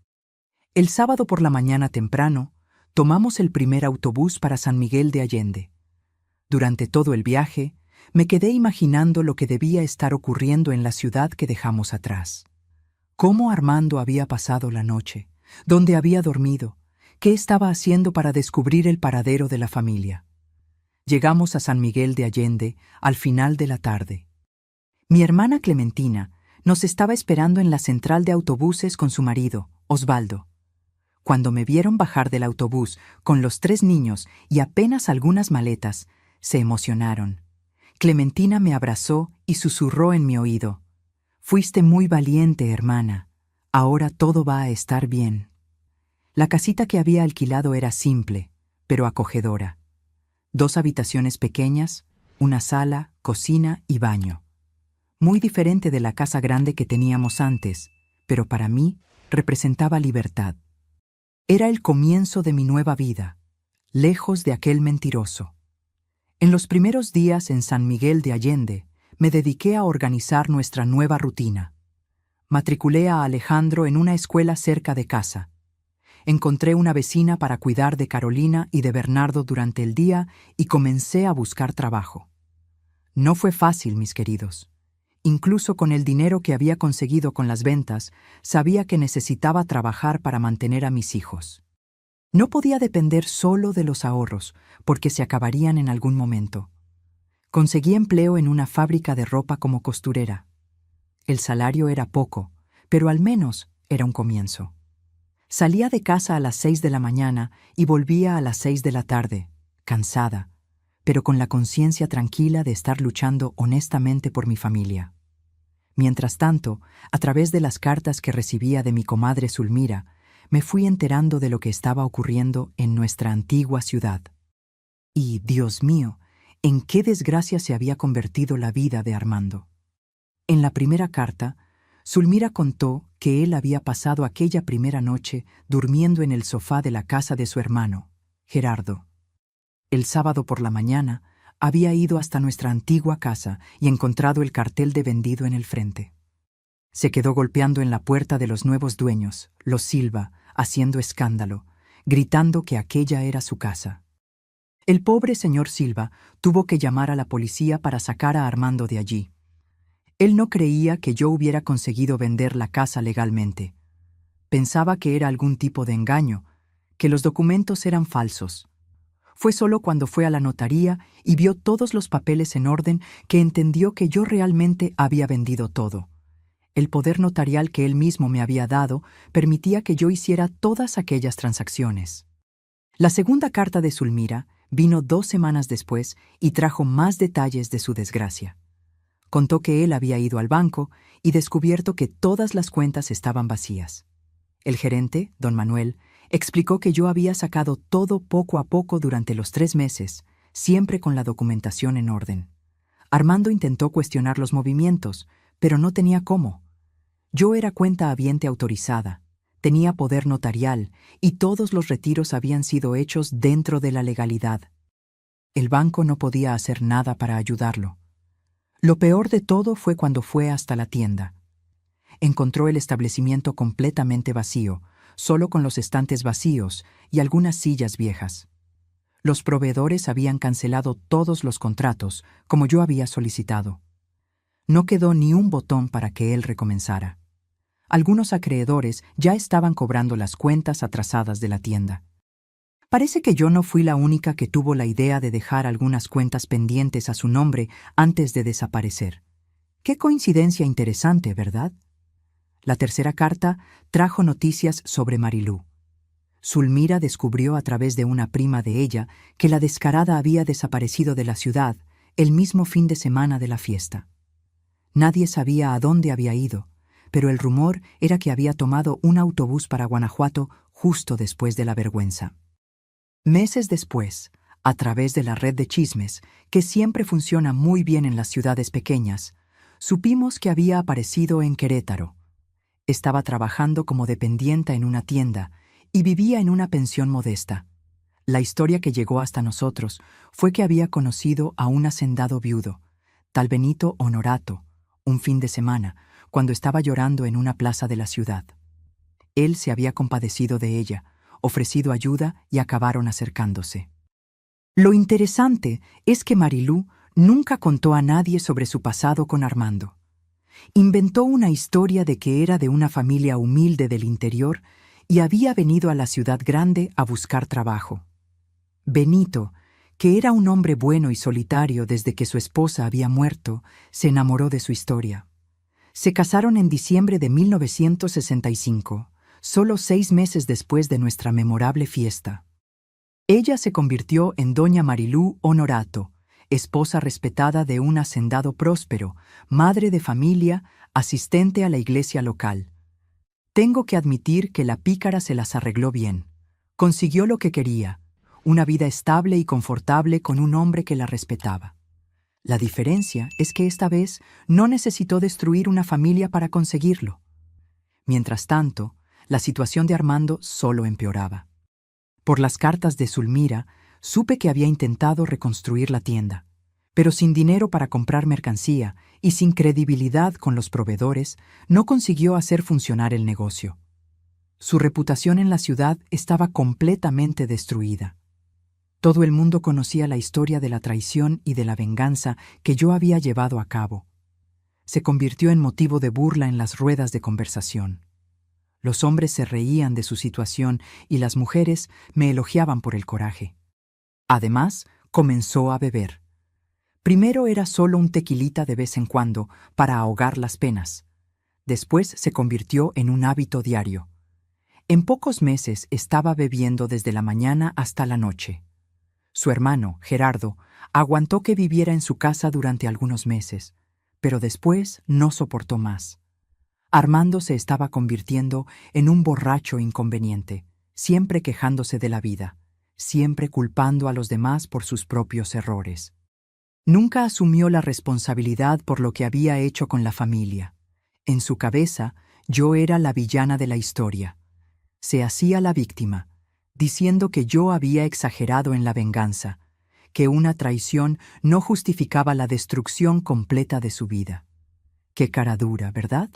El sábado por la mañana temprano, tomamos el primer autobús para San Miguel de Allende. Durante todo el viaje, me quedé imaginando lo que debía estar ocurriendo en la ciudad que dejamos atrás. Cómo Armando había pasado la noche, dónde había dormido, qué estaba haciendo para descubrir el paradero de la familia. Llegamos a San Miguel de Allende al final de la tarde. Mi hermana Clementina nos estaba esperando en la central de autobuses con su marido, Osvaldo. Cuando me vieron bajar del autobús con los 3 niños y apenas algunas maletas, se emocionaron. Clementina me abrazó y susurró en mi oído: «Fuiste muy valiente, hermana. Ahora todo va a estar bien». La casita que había alquilado era simple, pero acogedora. 2 habitaciones pequeñas, una sala, cocina y baño. Muy diferente de la casa grande que teníamos antes, pero para mí representaba libertad. Era el comienzo de mi nueva vida, lejos de aquel mentiroso. En los primeros días en San Miguel de Allende, me dediqué a organizar nuestra nueva rutina. Matriculé a Alejandro en una escuela cerca de casa. Encontré una vecina para cuidar de Carolina y de Bernardo durante el día y comencé a buscar trabajo. No fue fácil, mis queridos. Incluso con el dinero que había conseguido con las ventas, sabía que necesitaba trabajar para mantener a mis hijos. No podía depender solo de los ahorros, porque se acabarían en algún momento. Conseguí empleo en una fábrica de ropa como costurera. El salario era poco, pero al menos era un comienzo. Salía de casa a las 6 de la mañana y volvía a las 6 de la tarde, cansada, pero con la conciencia tranquila de estar luchando honestamente por mi familia. Mientras tanto, a través de las cartas que recibía de mi comadre Zulmira, me fui enterando de lo que estaba ocurriendo en nuestra antigua ciudad. Y, Dios mío, ¿en qué desgracia se había convertido la vida de Armando? En la primera carta, Zulmira contó que él había pasado aquella primera noche durmiendo en el sofá de la casa de su hermano, Gerardo. El sábado por la mañana había ido hasta nuestra antigua casa y encontrado el cartel de vendido en el frente. Se quedó golpeando en la puerta de los nuevos dueños, los Silva, haciendo escándalo, gritando que aquella era su casa. El pobre señor Silva tuvo que llamar a la policía para sacar a Armando de allí. Él no creía que yo hubiera conseguido vender la casa legalmente. Pensaba que era algún tipo de engaño, que los documentos eran falsos. Fue solo cuando fue a la notaría y vio todos los papeles en orden que entendió que yo realmente había vendido todo. El poder notarial que él mismo me había dado permitía que yo hiciera todas aquellas transacciones. La segunda carta de Zulmira vino 2 semanas después y trajo más detalles de su desgracia. Contó que él había ido al banco y descubierto que todas las cuentas estaban vacías. El gerente, don Manuel, explicó que yo había sacado todo poco a poco durante los 3 meses, siempre con la documentación en orden. Armando intentó cuestionar los movimientos, pero no tenía cómo. Yo era cuentahabiente autorizada, tenía poder notarial y todos los retiros habían sido hechos dentro de la legalidad. El banco no podía hacer nada para ayudarlo. Lo peor de todo fue cuando fue hasta la tienda. Encontró el establecimiento completamente vacío, solo con los estantes vacíos y algunas sillas viejas. Los proveedores habían cancelado todos los contratos, como yo había solicitado. No quedó ni un botón para que él recomenzara. Algunos acreedores ya estaban cobrando las cuentas atrasadas de la tienda. Parece que yo no fui la única que tuvo la idea de dejar algunas cuentas pendientes a su nombre antes de desaparecer. Qué coincidencia interesante, ¿verdad? La tercera carta trajo noticias sobre Marilú. Zulmira descubrió a través de una prima de ella que la descarada había desaparecido de la ciudad el mismo fin de semana de la fiesta. Nadie sabía a dónde había ido, pero el rumor era que había tomado un autobús para Guanajuato justo después de la vergüenza. Meses después, a través de la red de chismes, que siempre funciona muy bien en las ciudades pequeñas, supimos que había aparecido en Querétaro. Estaba trabajando como dependienta en una tienda y vivía en una pensión modesta. La historia que llegó hasta nosotros fue que había conocido a un hacendado viudo, tal Benito Honorato, un fin de semana, cuando estaba llorando en una plaza de la ciudad. Él se había compadecido de ella, ofrecido ayuda y acabaron acercándose. Lo interesante es que Marilú nunca contó a nadie sobre su pasado con Armando. Inventó una historia de que era de una familia humilde del interior y había venido a la ciudad grande a buscar trabajo. Benito, que era un hombre bueno y solitario desde que su esposa había muerto, se enamoró de su historia. Se casaron en diciembre de 1965, solo 6 meses después de nuestra memorable fiesta. Ella se convirtió en doña Marilú Honorato, esposa respetada de un hacendado próspero, madre de familia, asistente a la iglesia local. Tengo que admitir que la pícara se las arregló bien. Consiguió lo que quería, una vida estable y confortable con un hombre que la respetaba. La diferencia es que esta vez no necesitó destruir una familia para conseguirlo. Mientras tanto, la situación de Armando solo empeoraba. Por las cartas de Zulmira, supe que había intentado reconstruir la tienda, pero sin dinero para comprar mercancía y sin credibilidad con los proveedores, no consiguió hacer funcionar el negocio. Su reputación en la ciudad estaba completamente destruida. Todo el mundo conocía la historia de la traición y de la venganza que yo había llevado a cabo. Se convirtió en motivo de burla en las ruedas de conversación. Los hombres se reían de su situación y las mujeres me elogiaban por el coraje. Además, comenzó a beber. Primero era solo un tequilita de vez en cuando para ahogar las penas. Después se convirtió en un hábito diario. En pocos meses estaba bebiendo desde la mañana hasta la noche. Su hermano, Gerardo, aguantó que viviera en su casa durante algunos meses, pero después no soportó más. Armando se estaba convirtiendo en un borracho inconveniente, siempre quejándose de la vida, siempre culpando a los demás por sus propios errores. Nunca asumió la responsabilidad por lo que había hecho con la familia. En su cabeza, yo era la villana de la historia. Se hacía la víctima, diciendo que yo había exagerado en la venganza, que una traición no justificaba la destrucción completa de su vida. Qué cara dura, ¿verdad?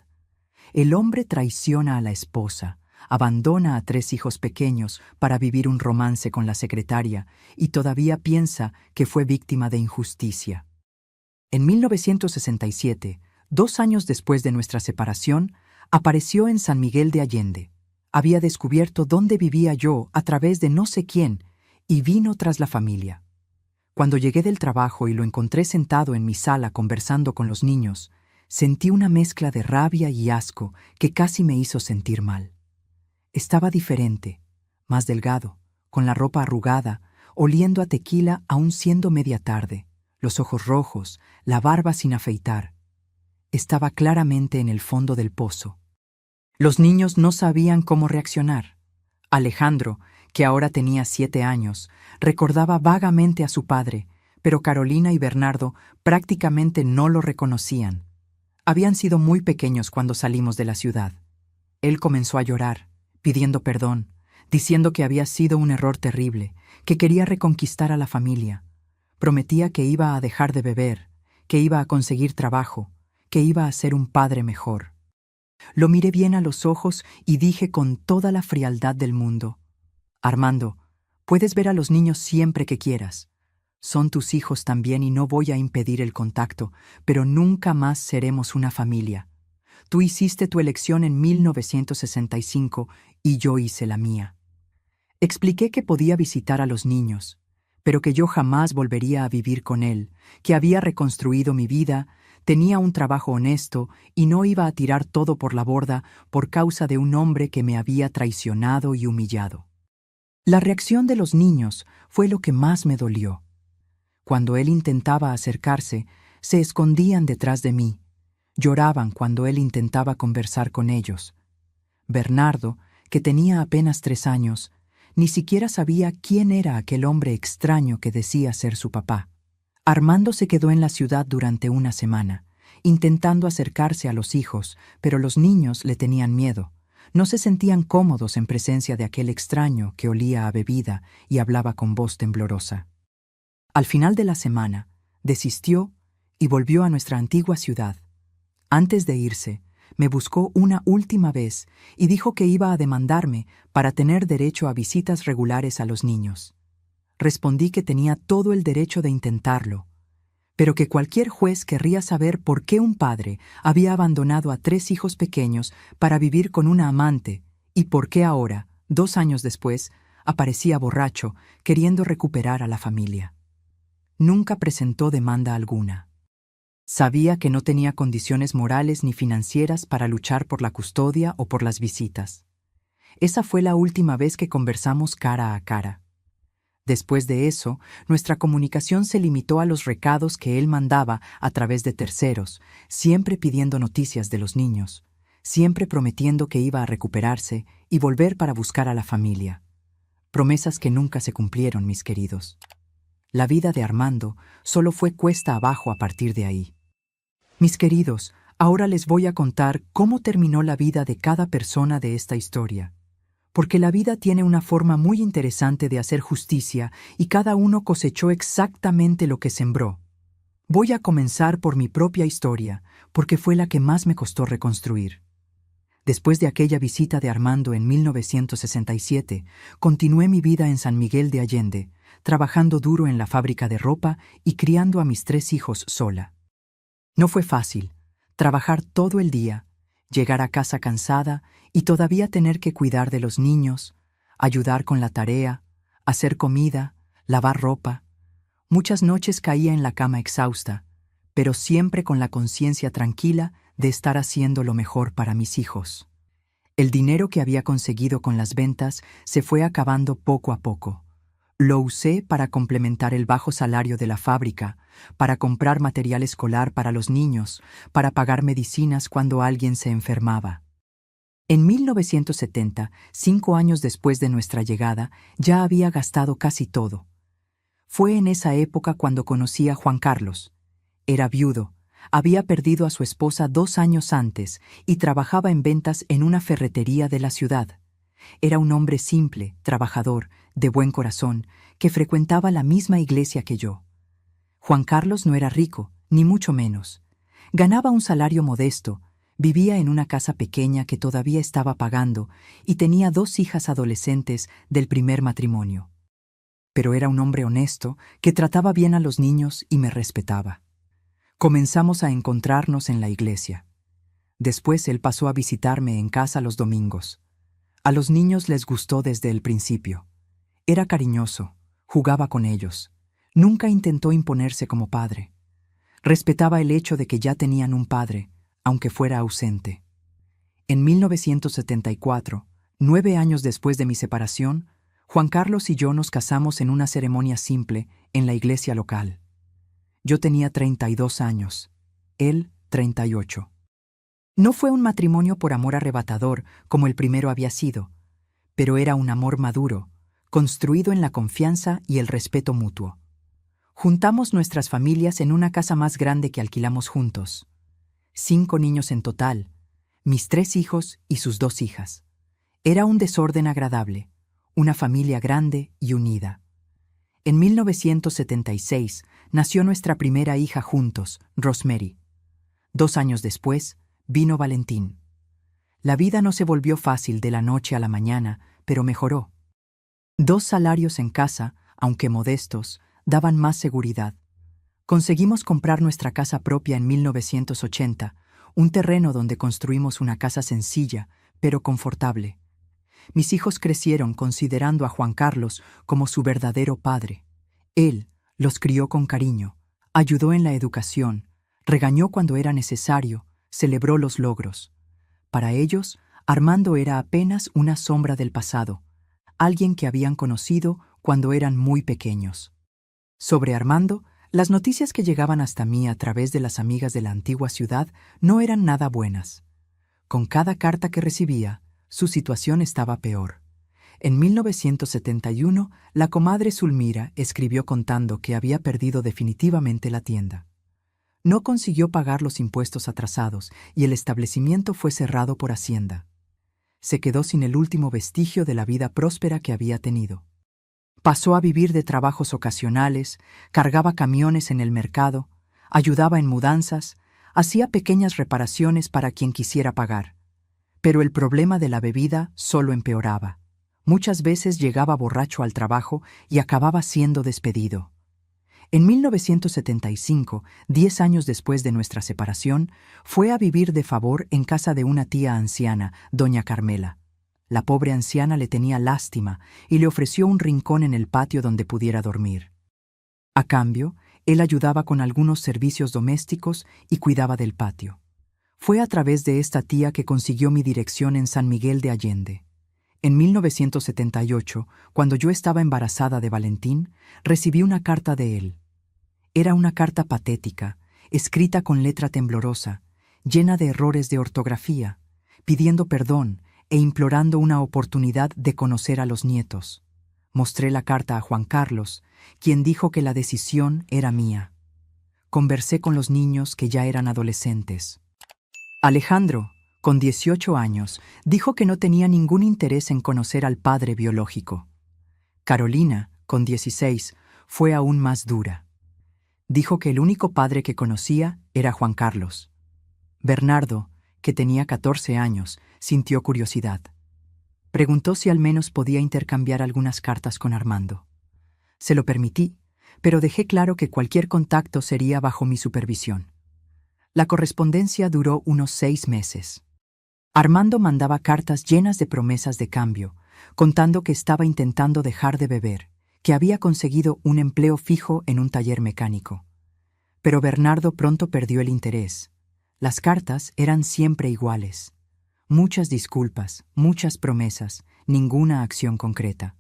El hombre traiciona a la esposa, abandona a 3 hijos pequeños para vivir un romance con la secretaria y todavía piensa que fue víctima de injusticia. En 1967, 2 años después de nuestra separación, apareció en San Miguel de Allende. Había descubierto dónde vivía yo a través de no sé quién y vino tras la familia. Cuando llegué del trabajo y lo encontré sentado en mi sala conversando con los niños, sentí una mezcla de rabia y asco que casi me hizo sentir mal. Estaba diferente, más delgado, con la ropa arrugada, oliendo a tequila aún siendo media tarde, los ojos rojos, la barba sin afeitar. Estaba claramente en el fondo del pozo. Los niños no sabían cómo reaccionar. Alejandro, que ahora tenía 7 años, recordaba vagamente a su padre, pero Carolina y Bernardo prácticamente no lo reconocían. Habían sido muy pequeños cuando salimos de la ciudad. Él comenzó a llorar, pidiendo perdón, diciendo que había sido un error terrible, que quería reconquistar a la familia. Prometía que iba a dejar de beber, que iba a conseguir trabajo, que iba a ser un padre mejor. Lo miré bien a los ojos y dije con toda la frialdad del mundo: Armando, puedes ver a los niños siempre que quieras. Son tus hijos también y no voy a impedir el contacto, pero nunca más seremos una familia. Tú hiciste tu elección en 1965 y yo hice la mía. Expliqué que podía visitar a los niños, pero que yo jamás volvería a vivir con él, que había reconstruido mi vida, tenía un trabajo honesto y no iba a tirar todo por la borda por causa de un hombre que me había traicionado y humillado. La reacción de los niños fue lo que más me dolió. Cuando él intentaba acercarse, se escondían detrás de mí. Lloraban cuando él intentaba conversar con ellos. Bernardo, que tenía apenas 3 años, ni siquiera sabía quién era aquel hombre extraño que decía ser su papá. Armando se quedó en la ciudad durante una semana, intentando acercarse a los hijos, pero los niños le tenían miedo. No se sentían cómodos en presencia de aquel extraño que olía a bebida y hablaba con voz temblorosa. Al final de la semana, desistió y volvió a nuestra antigua ciudad. Antes de irse, me buscó una última vez y dijo que iba a demandarme para tener derecho a visitas regulares a los niños. Respondí que tenía todo el derecho de intentarlo, pero que cualquier juez querría saber por qué un padre había abandonado a 3 hijos pequeños para vivir con una amante y por qué ahora, 2 años después, aparecía borracho queriendo recuperar a la familia. Nunca presentó demanda alguna. Sabía que no tenía condiciones morales ni financieras para luchar por la custodia o por las visitas. Esa fue la última vez que conversamos cara a cara. Después de eso, nuestra comunicación se limitó a los recados que él mandaba a través de terceros, siempre pidiendo noticias de los niños, siempre prometiendo que iba a recuperarse y volver para buscar a la familia. Promesas que nunca se cumplieron, mis queridos. La vida de Armando solo fue cuesta abajo a partir de ahí. Mis queridos, ahora les voy a contar cómo terminó la vida de cada persona de esta historia. Porque la vida tiene una forma muy interesante de hacer justicia y cada uno cosechó exactamente lo que sembró. Voy a comenzar por mi propia historia, porque fue la que más me costó reconstruir. Después de aquella visita de Armando en 1967, continué mi vida en San Miguel de Allende, trabajando duro en la fábrica de ropa y criando a mis 3 hijos sola. No fue fácil, trabajar todo el día, llegar a casa cansada y todavía tener que cuidar de los niños, ayudar con la tarea, hacer comida, lavar ropa. Muchas noches caía en la cama exhausta, pero siempre con la conciencia tranquila de estar haciendo lo mejor para mis hijos. El dinero que había conseguido con las ventas se fue acabando poco a poco. Lo usé para complementar el bajo salario de la fábrica, para comprar material escolar para los niños, para pagar medicinas cuando alguien se enfermaba. En 1970, 5 años después de nuestra llegada, ya había gastado casi todo. Fue en esa época cuando conocí a Juan Carlos. Era viudo, había perdido a su esposa 2 años antes y trabajaba en ventas en una ferretería de la ciudad. Era un hombre simple, trabajador, de buen corazón, que frecuentaba la misma iglesia que yo. Juan Carlos no era rico, ni mucho menos. Ganaba un salario modesto, vivía en una casa pequeña que todavía estaba pagando y tenía 2 hijas adolescentes del primer matrimonio. Pero era un hombre honesto que trataba bien a los niños y me respetaba. Comenzamos a encontrarnos en la iglesia. Después él pasó a visitarme en casa los domingos. A los niños les gustó desde el principio. Era cariñoso, jugaba con ellos. Nunca intentó imponerse como padre. Respetaba el hecho de que ya tenían un padre, aunque fuera ausente. En 1974, 9 años después de mi separación, Juan Carlos y yo nos casamos en una ceremonia simple en la iglesia local. Yo tenía 32 años, él 38. No fue un matrimonio por amor arrebatador como el primero había sido, pero era un amor maduro, construido en la confianza y el respeto mutuo. Juntamos nuestras familias en una casa más grande que alquilamos juntos. 5 niños en total, mis 3 hijos y sus 2 hijas. Era un desorden agradable, una familia grande y unida. En 1976 nació nuestra primera hija juntos, Rosemary. 2 años después, vino Valentín. La vida no se volvió fácil de la noche a la mañana, pero mejoró. 2 salarios en casa, aunque modestos, daban más seguridad. Conseguimos comprar nuestra casa propia en 1980, un terreno donde construimos una casa sencilla, pero confortable. Mis hijos crecieron considerando a Juan Carlos como su verdadero padre. Él los crió con cariño, ayudó en la educación, regañó cuando era necesario, celebró los logros. Para ellos, Armando era apenas una sombra del pasado, alguien que habían conocido cuando eran muy pequeños. Sobre Armando, las noticias que llegaban hasta mí a través de las amigas de la antigua ciudad no eran nada buenas. Con cada carta que recibía, su situación estaba peor. En 1971, la comadre Zulmira escribió contando que había perdido definitivamente la tienda. No consiguió pagar los impuestos atrasados y el establecimiento fue cerrado por Hacienda. Se quedó sin el último vestigio de la vida próspera que había tenido. Pasó a vivir de trabajos ocasionales, cargaba camiones en el mercado, ayudaba en mudanzas, hacía pequeñas reparaciones para quien quisiera pagar. Pero el problema de la bebida solo empeoraba. Muchas veces llegaba borracho al trabajo y acababa siendo despedido. En 1975, 10 años después de nuestra separación, fue a vivir de favor en casa de una tía anciana, doña Carmela. La pobre anciana le tenía lástima y le ofreció un rincón en el patio donde pudiera dormir. A cambio, él ayudaba con algunos servicios domésticos y cuidaba del patio. Fue a través de esta tía que consiguió mi dirección en San Miguel de Allende. En 1978, cuando yo estaba embarazada de Valentín, recibí una carta de él. Era una carta patética, escrita con letra temblorosa, llena de errores de ortografía, pidiendo perdón e implorando una oportunidad de conocer a los nietos. Mostré la carta a Juan Carlos, quien dijo que la decisión era mía. Conversé con los niños que ya eran adolescentes. Alejandro, con 18 años, dijo que no tenía ningún interés en conocer al padre biológico. Carolina, con 16, fue aún más dura. Dijo que el único padre que conocía era Juan Carlos. Bernardo, que tenía 14 años, sintió curiosidad. Preguntó si al menos podía intercambiar algunas cartas con Armando. Se lo permití, pero dejé claro que cualquier contacto sería bajo mi supervisión. La correspondencia duró unos 6 meses. Armando mandaba cartas llenas de promesas de cambio, contando que estaba intentando dejar de beber, que había conseguido un empleo fijo en un taller mecánico. Pero Bernardo pronto perdió el interés. Las cartas eran siempre iguales. Muchas disculpas, muchas promesas, ninguna acción concreta.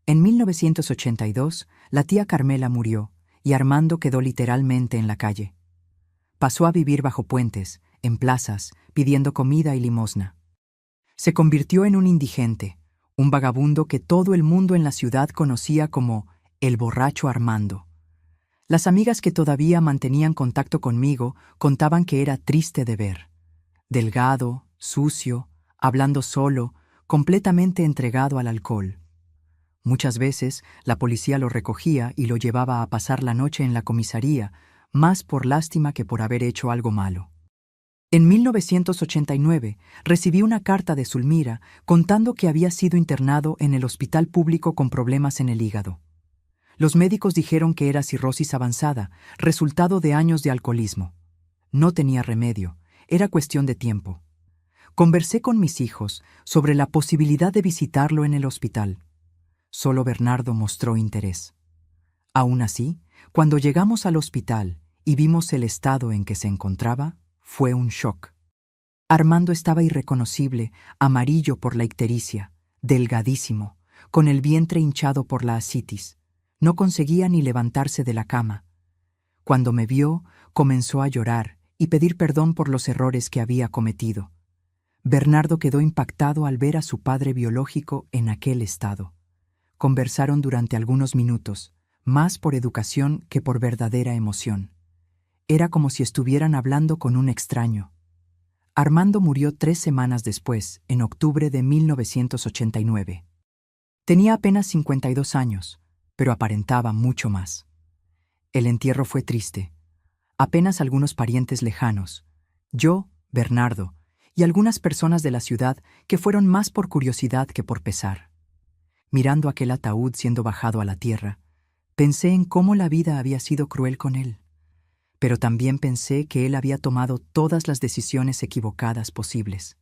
En 1982, la tía Carmela murió y Armando quedó literalmente en la calle. Pasó a vivir bajo puentes, en plazas, pidiendo comida y limosna. Se convirtió en un indigente, un vagabundo que todo el mundo en la ciudad conocía como el borracho Armando. Las amigas que todavía mantenían contacto conmigo contaban que era triste de ver. Delgado, sucio, hablando solo, completamente entregado al alcohol. Muchas veces la policía lo recogía y lo llevaba a pasar la noche en la comisaría, más por lástima que por haber hecho algo malo. En 1989 recibí una carta de Zulmira contando que había sido internado en el hospital público con problemas en el hígado. Los médicos dijeron que era cirrosis avanzada, resultado de años de alcoholismo. No tenía remedio, era cuestión de tiempo. Conversé con mis hijos sobre la posibilidad de visitarlo en el hospital. Solo Bernardo mostró interés. Aún así, cuando llegamos al hospital y vimos el estado en que se encontraba, fue un shock. Armando estaba irreconocible, amarillo por la ictericia, delgadísimo, con el vientre hinchado por la ascitis. No conseguía ni levantarse de la cama. Cuando me vio, comenzó a llorar y pedir perdón por los errores que había cometido. Bernardo quedó impactado al ver a su padre biológico en aquel estado. Conversaron durante algunos minutos, más por educación que por verdadera emoción. Era como si estuvieran hablando con un extraño. Armando murió 3 semanas después, en octubre de 1989. Tenía apenas 52 años, pero aparentaba mucho más. El entierro fue triste. Apenas algunos parientes lejanos, yo, Bernardo, y algunas personas de la ciudad que fueron más por curiosidad que por pesar. Mirando aquel ataúd siendo bajado a la tierra, pensé en cómo la vida había sido cruel con él. Pero también pensé que él había tomado todas las decisiones equivocadas posibles.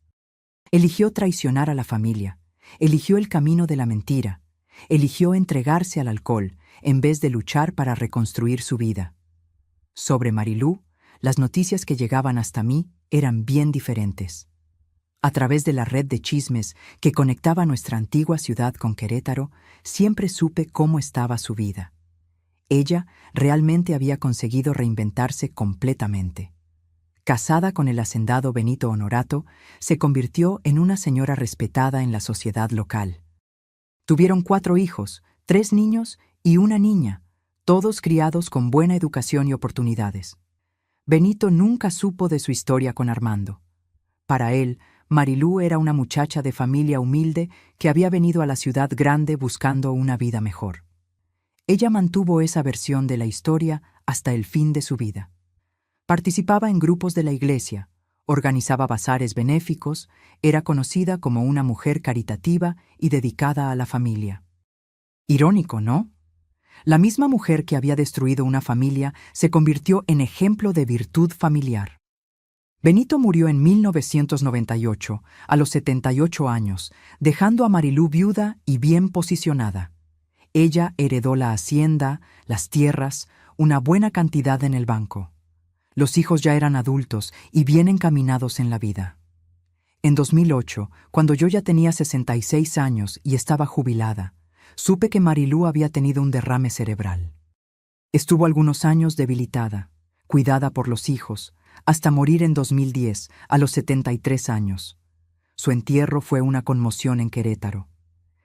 Eligió traicionar a la familia, eligió el camino de la mentira, eligió entregarse al alcohol en vez de luchar para reconstruir su vida. Sobre Marilú, las noticias que llegaban hasta mí eran bien diferentes. A través de la red de chismes que conectaba nuestra antigua ciudad con Querétaro, siempre supe cómo estaba su vida. Ella realmente había conseguido reinventarse completamente. Casada con el hacendado Benito Honorato, se convirtió en una señora respetada en la sociedad local. Tuvieron 4 hijos, 3 niños y una niña, todos criados con buena educación y oportunidades. Benito nunca supo de su historia con Armando. Para él, Marilú era una muchacha de familia humilde que había venido a la ciudad grande buscando una vida mejor. Ella mantuvo esa versión de la historia hasta el fin de su vida. Participaba en grupos de la iglesia, organizaba bazares benéficos, era conocida como una mujer caritativa y dedicada a la familia. Irónico, ¿no? La misma mujer que había destruido una familia se convirtió en ejemplo de virtud familiar. Benito murió en 1998, a los 78 años, dejando a Marilú viuda y bien posicionada. Ella heredó la hacienda, las tierras, una buena cantidad en el banco. Los hijos ya eran adultos y bien encaminados en la vida. En 2008, cuando yo ya tenía 66 años y estaba jubilada, supe que Marilú había tenido un derrame cerebral. Estuvo algunos años debilitada, cuidada por los hijos, hasta morir en 2010, a los 73 años. Su entierro fue una conmoción en Querétaro.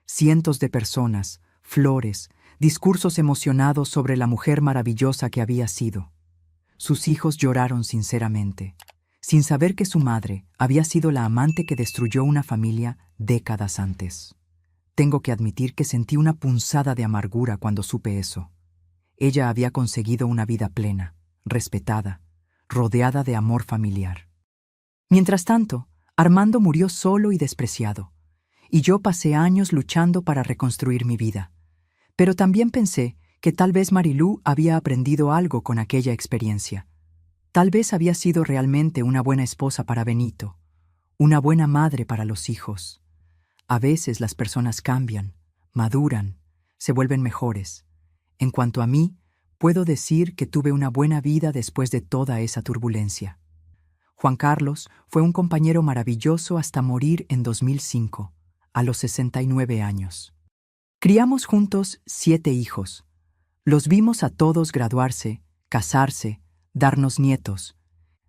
Cientos de personas, flores, discursos emocionados sobre la mujer maravillosa que había sido. Sus hijos lloraron sinceramente, sin saber que su madre había sido la amante que destruyó una familia décadas antes. Tengo que admitir que sentí una punzada de amargura cuando supe eso. Ella había conseguido una vida plena, respetada, rodeada de amor familiar. Mientras tanto, Armando murió solo y despreciado, y yo pasé años luchando para reconstruir mi vida. Pero también pensé que tal vez Marilú había aprendido algo con aquella experiencia. Tal vez había sido realmente una buena esposa para Benito, una buena madre para los hijos. A veces las personas cambian, maduran, se vuelven mejores. En cuanto a mí, puedo decir que tuve una buena vida después de toda esa turbulencia. Juan Carlos fue un compañero maravilloso hasta morir en 2005, a los 69 años. Criamos juntos 7 hijos. Los vimos a todos graduarse, casarse, darnos nietos.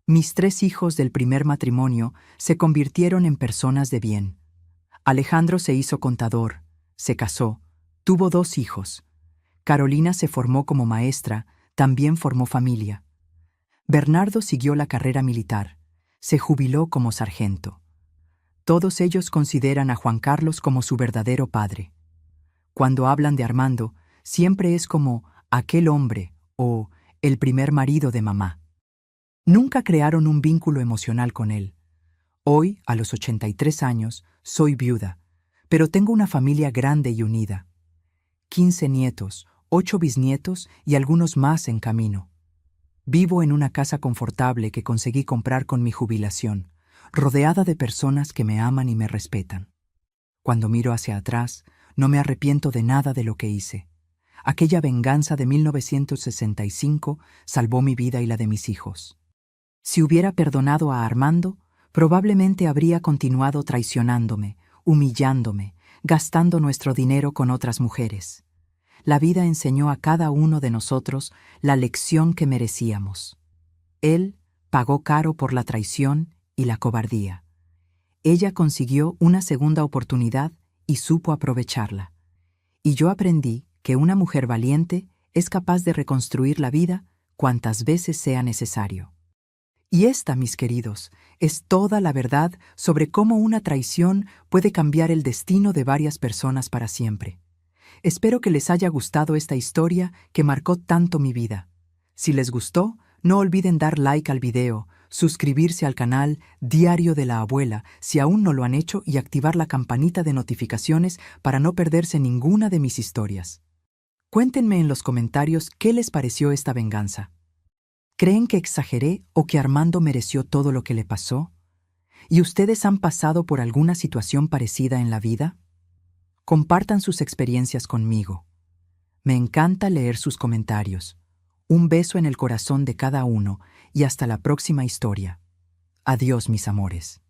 Mis 3 hijos del primer matrimonio se convirtieron en personas de bien. Alejandro se hizo contador, se casó, tuvo 2 hijos. Carolina se formó como maestra, también formó familia. Bernardo siguió la carrera militar, se jubiló como sargento. Todos ellos consideran a Juan Carlos como su verdadero padre. Cuando hablan de Armando, siempre es como aquel hombre o el primer marido de mamá. Nunca crearon un vínculo emocional con él. Hoy, a los 83 años, soy viuda, pero tengo una familia grande y unida. 15 nietos, 8 bisnietos y algunos más en camino. Vivo en una casa confortable que conseguí comprar con mi jubilación, rodeada de personas que me aman y me respetan. Cuando miro hacia atrás, no me arrepiento de nada de lo que hice. Aquella venganza de 1965 salvó mi vida y la de mis hijos. Si hubiera perdonado a Armando, probablemente habría continuado traicionándome, humillándome, gastando nuestro dinero con otras mujeres. La vida enseñó a cada uno de nosotros la lección que merecíamos. Él pagó caro por la traición y la cobardía. Ella consiguió una segunda oportunidad y supo aprovecharla. Y yo aprendí que una mujer valiente es capaz de reconstruir la vida cuantas veces sea necesario. Y esta, mis queridos, es toda la verdad sobre cómo una traición puede cambiar el destino de varias personas para siempre. Espero que les haya gustado esta historia que marcó tanto mi vida. Si les gustó, no olviden dar like al video, suscribirse al canal Diario de la Abuela si aún no lo han hecho y activar la campanita de notificaciones para no perderse ninguna de mis historias. Cuéntenme en los comentarios qué les pareció esta venganza. ¿Creen que exageré o que Armando mereció todo lo que le pasó? ¿Y ustedes han pasado por alguna situación parecida en la vida? Compartan sus experiencias conmigo. Me encanta leer sus comentarios. Un beso en el corazón de cada uno y hasta la próxima historia. Adiós, mis amores.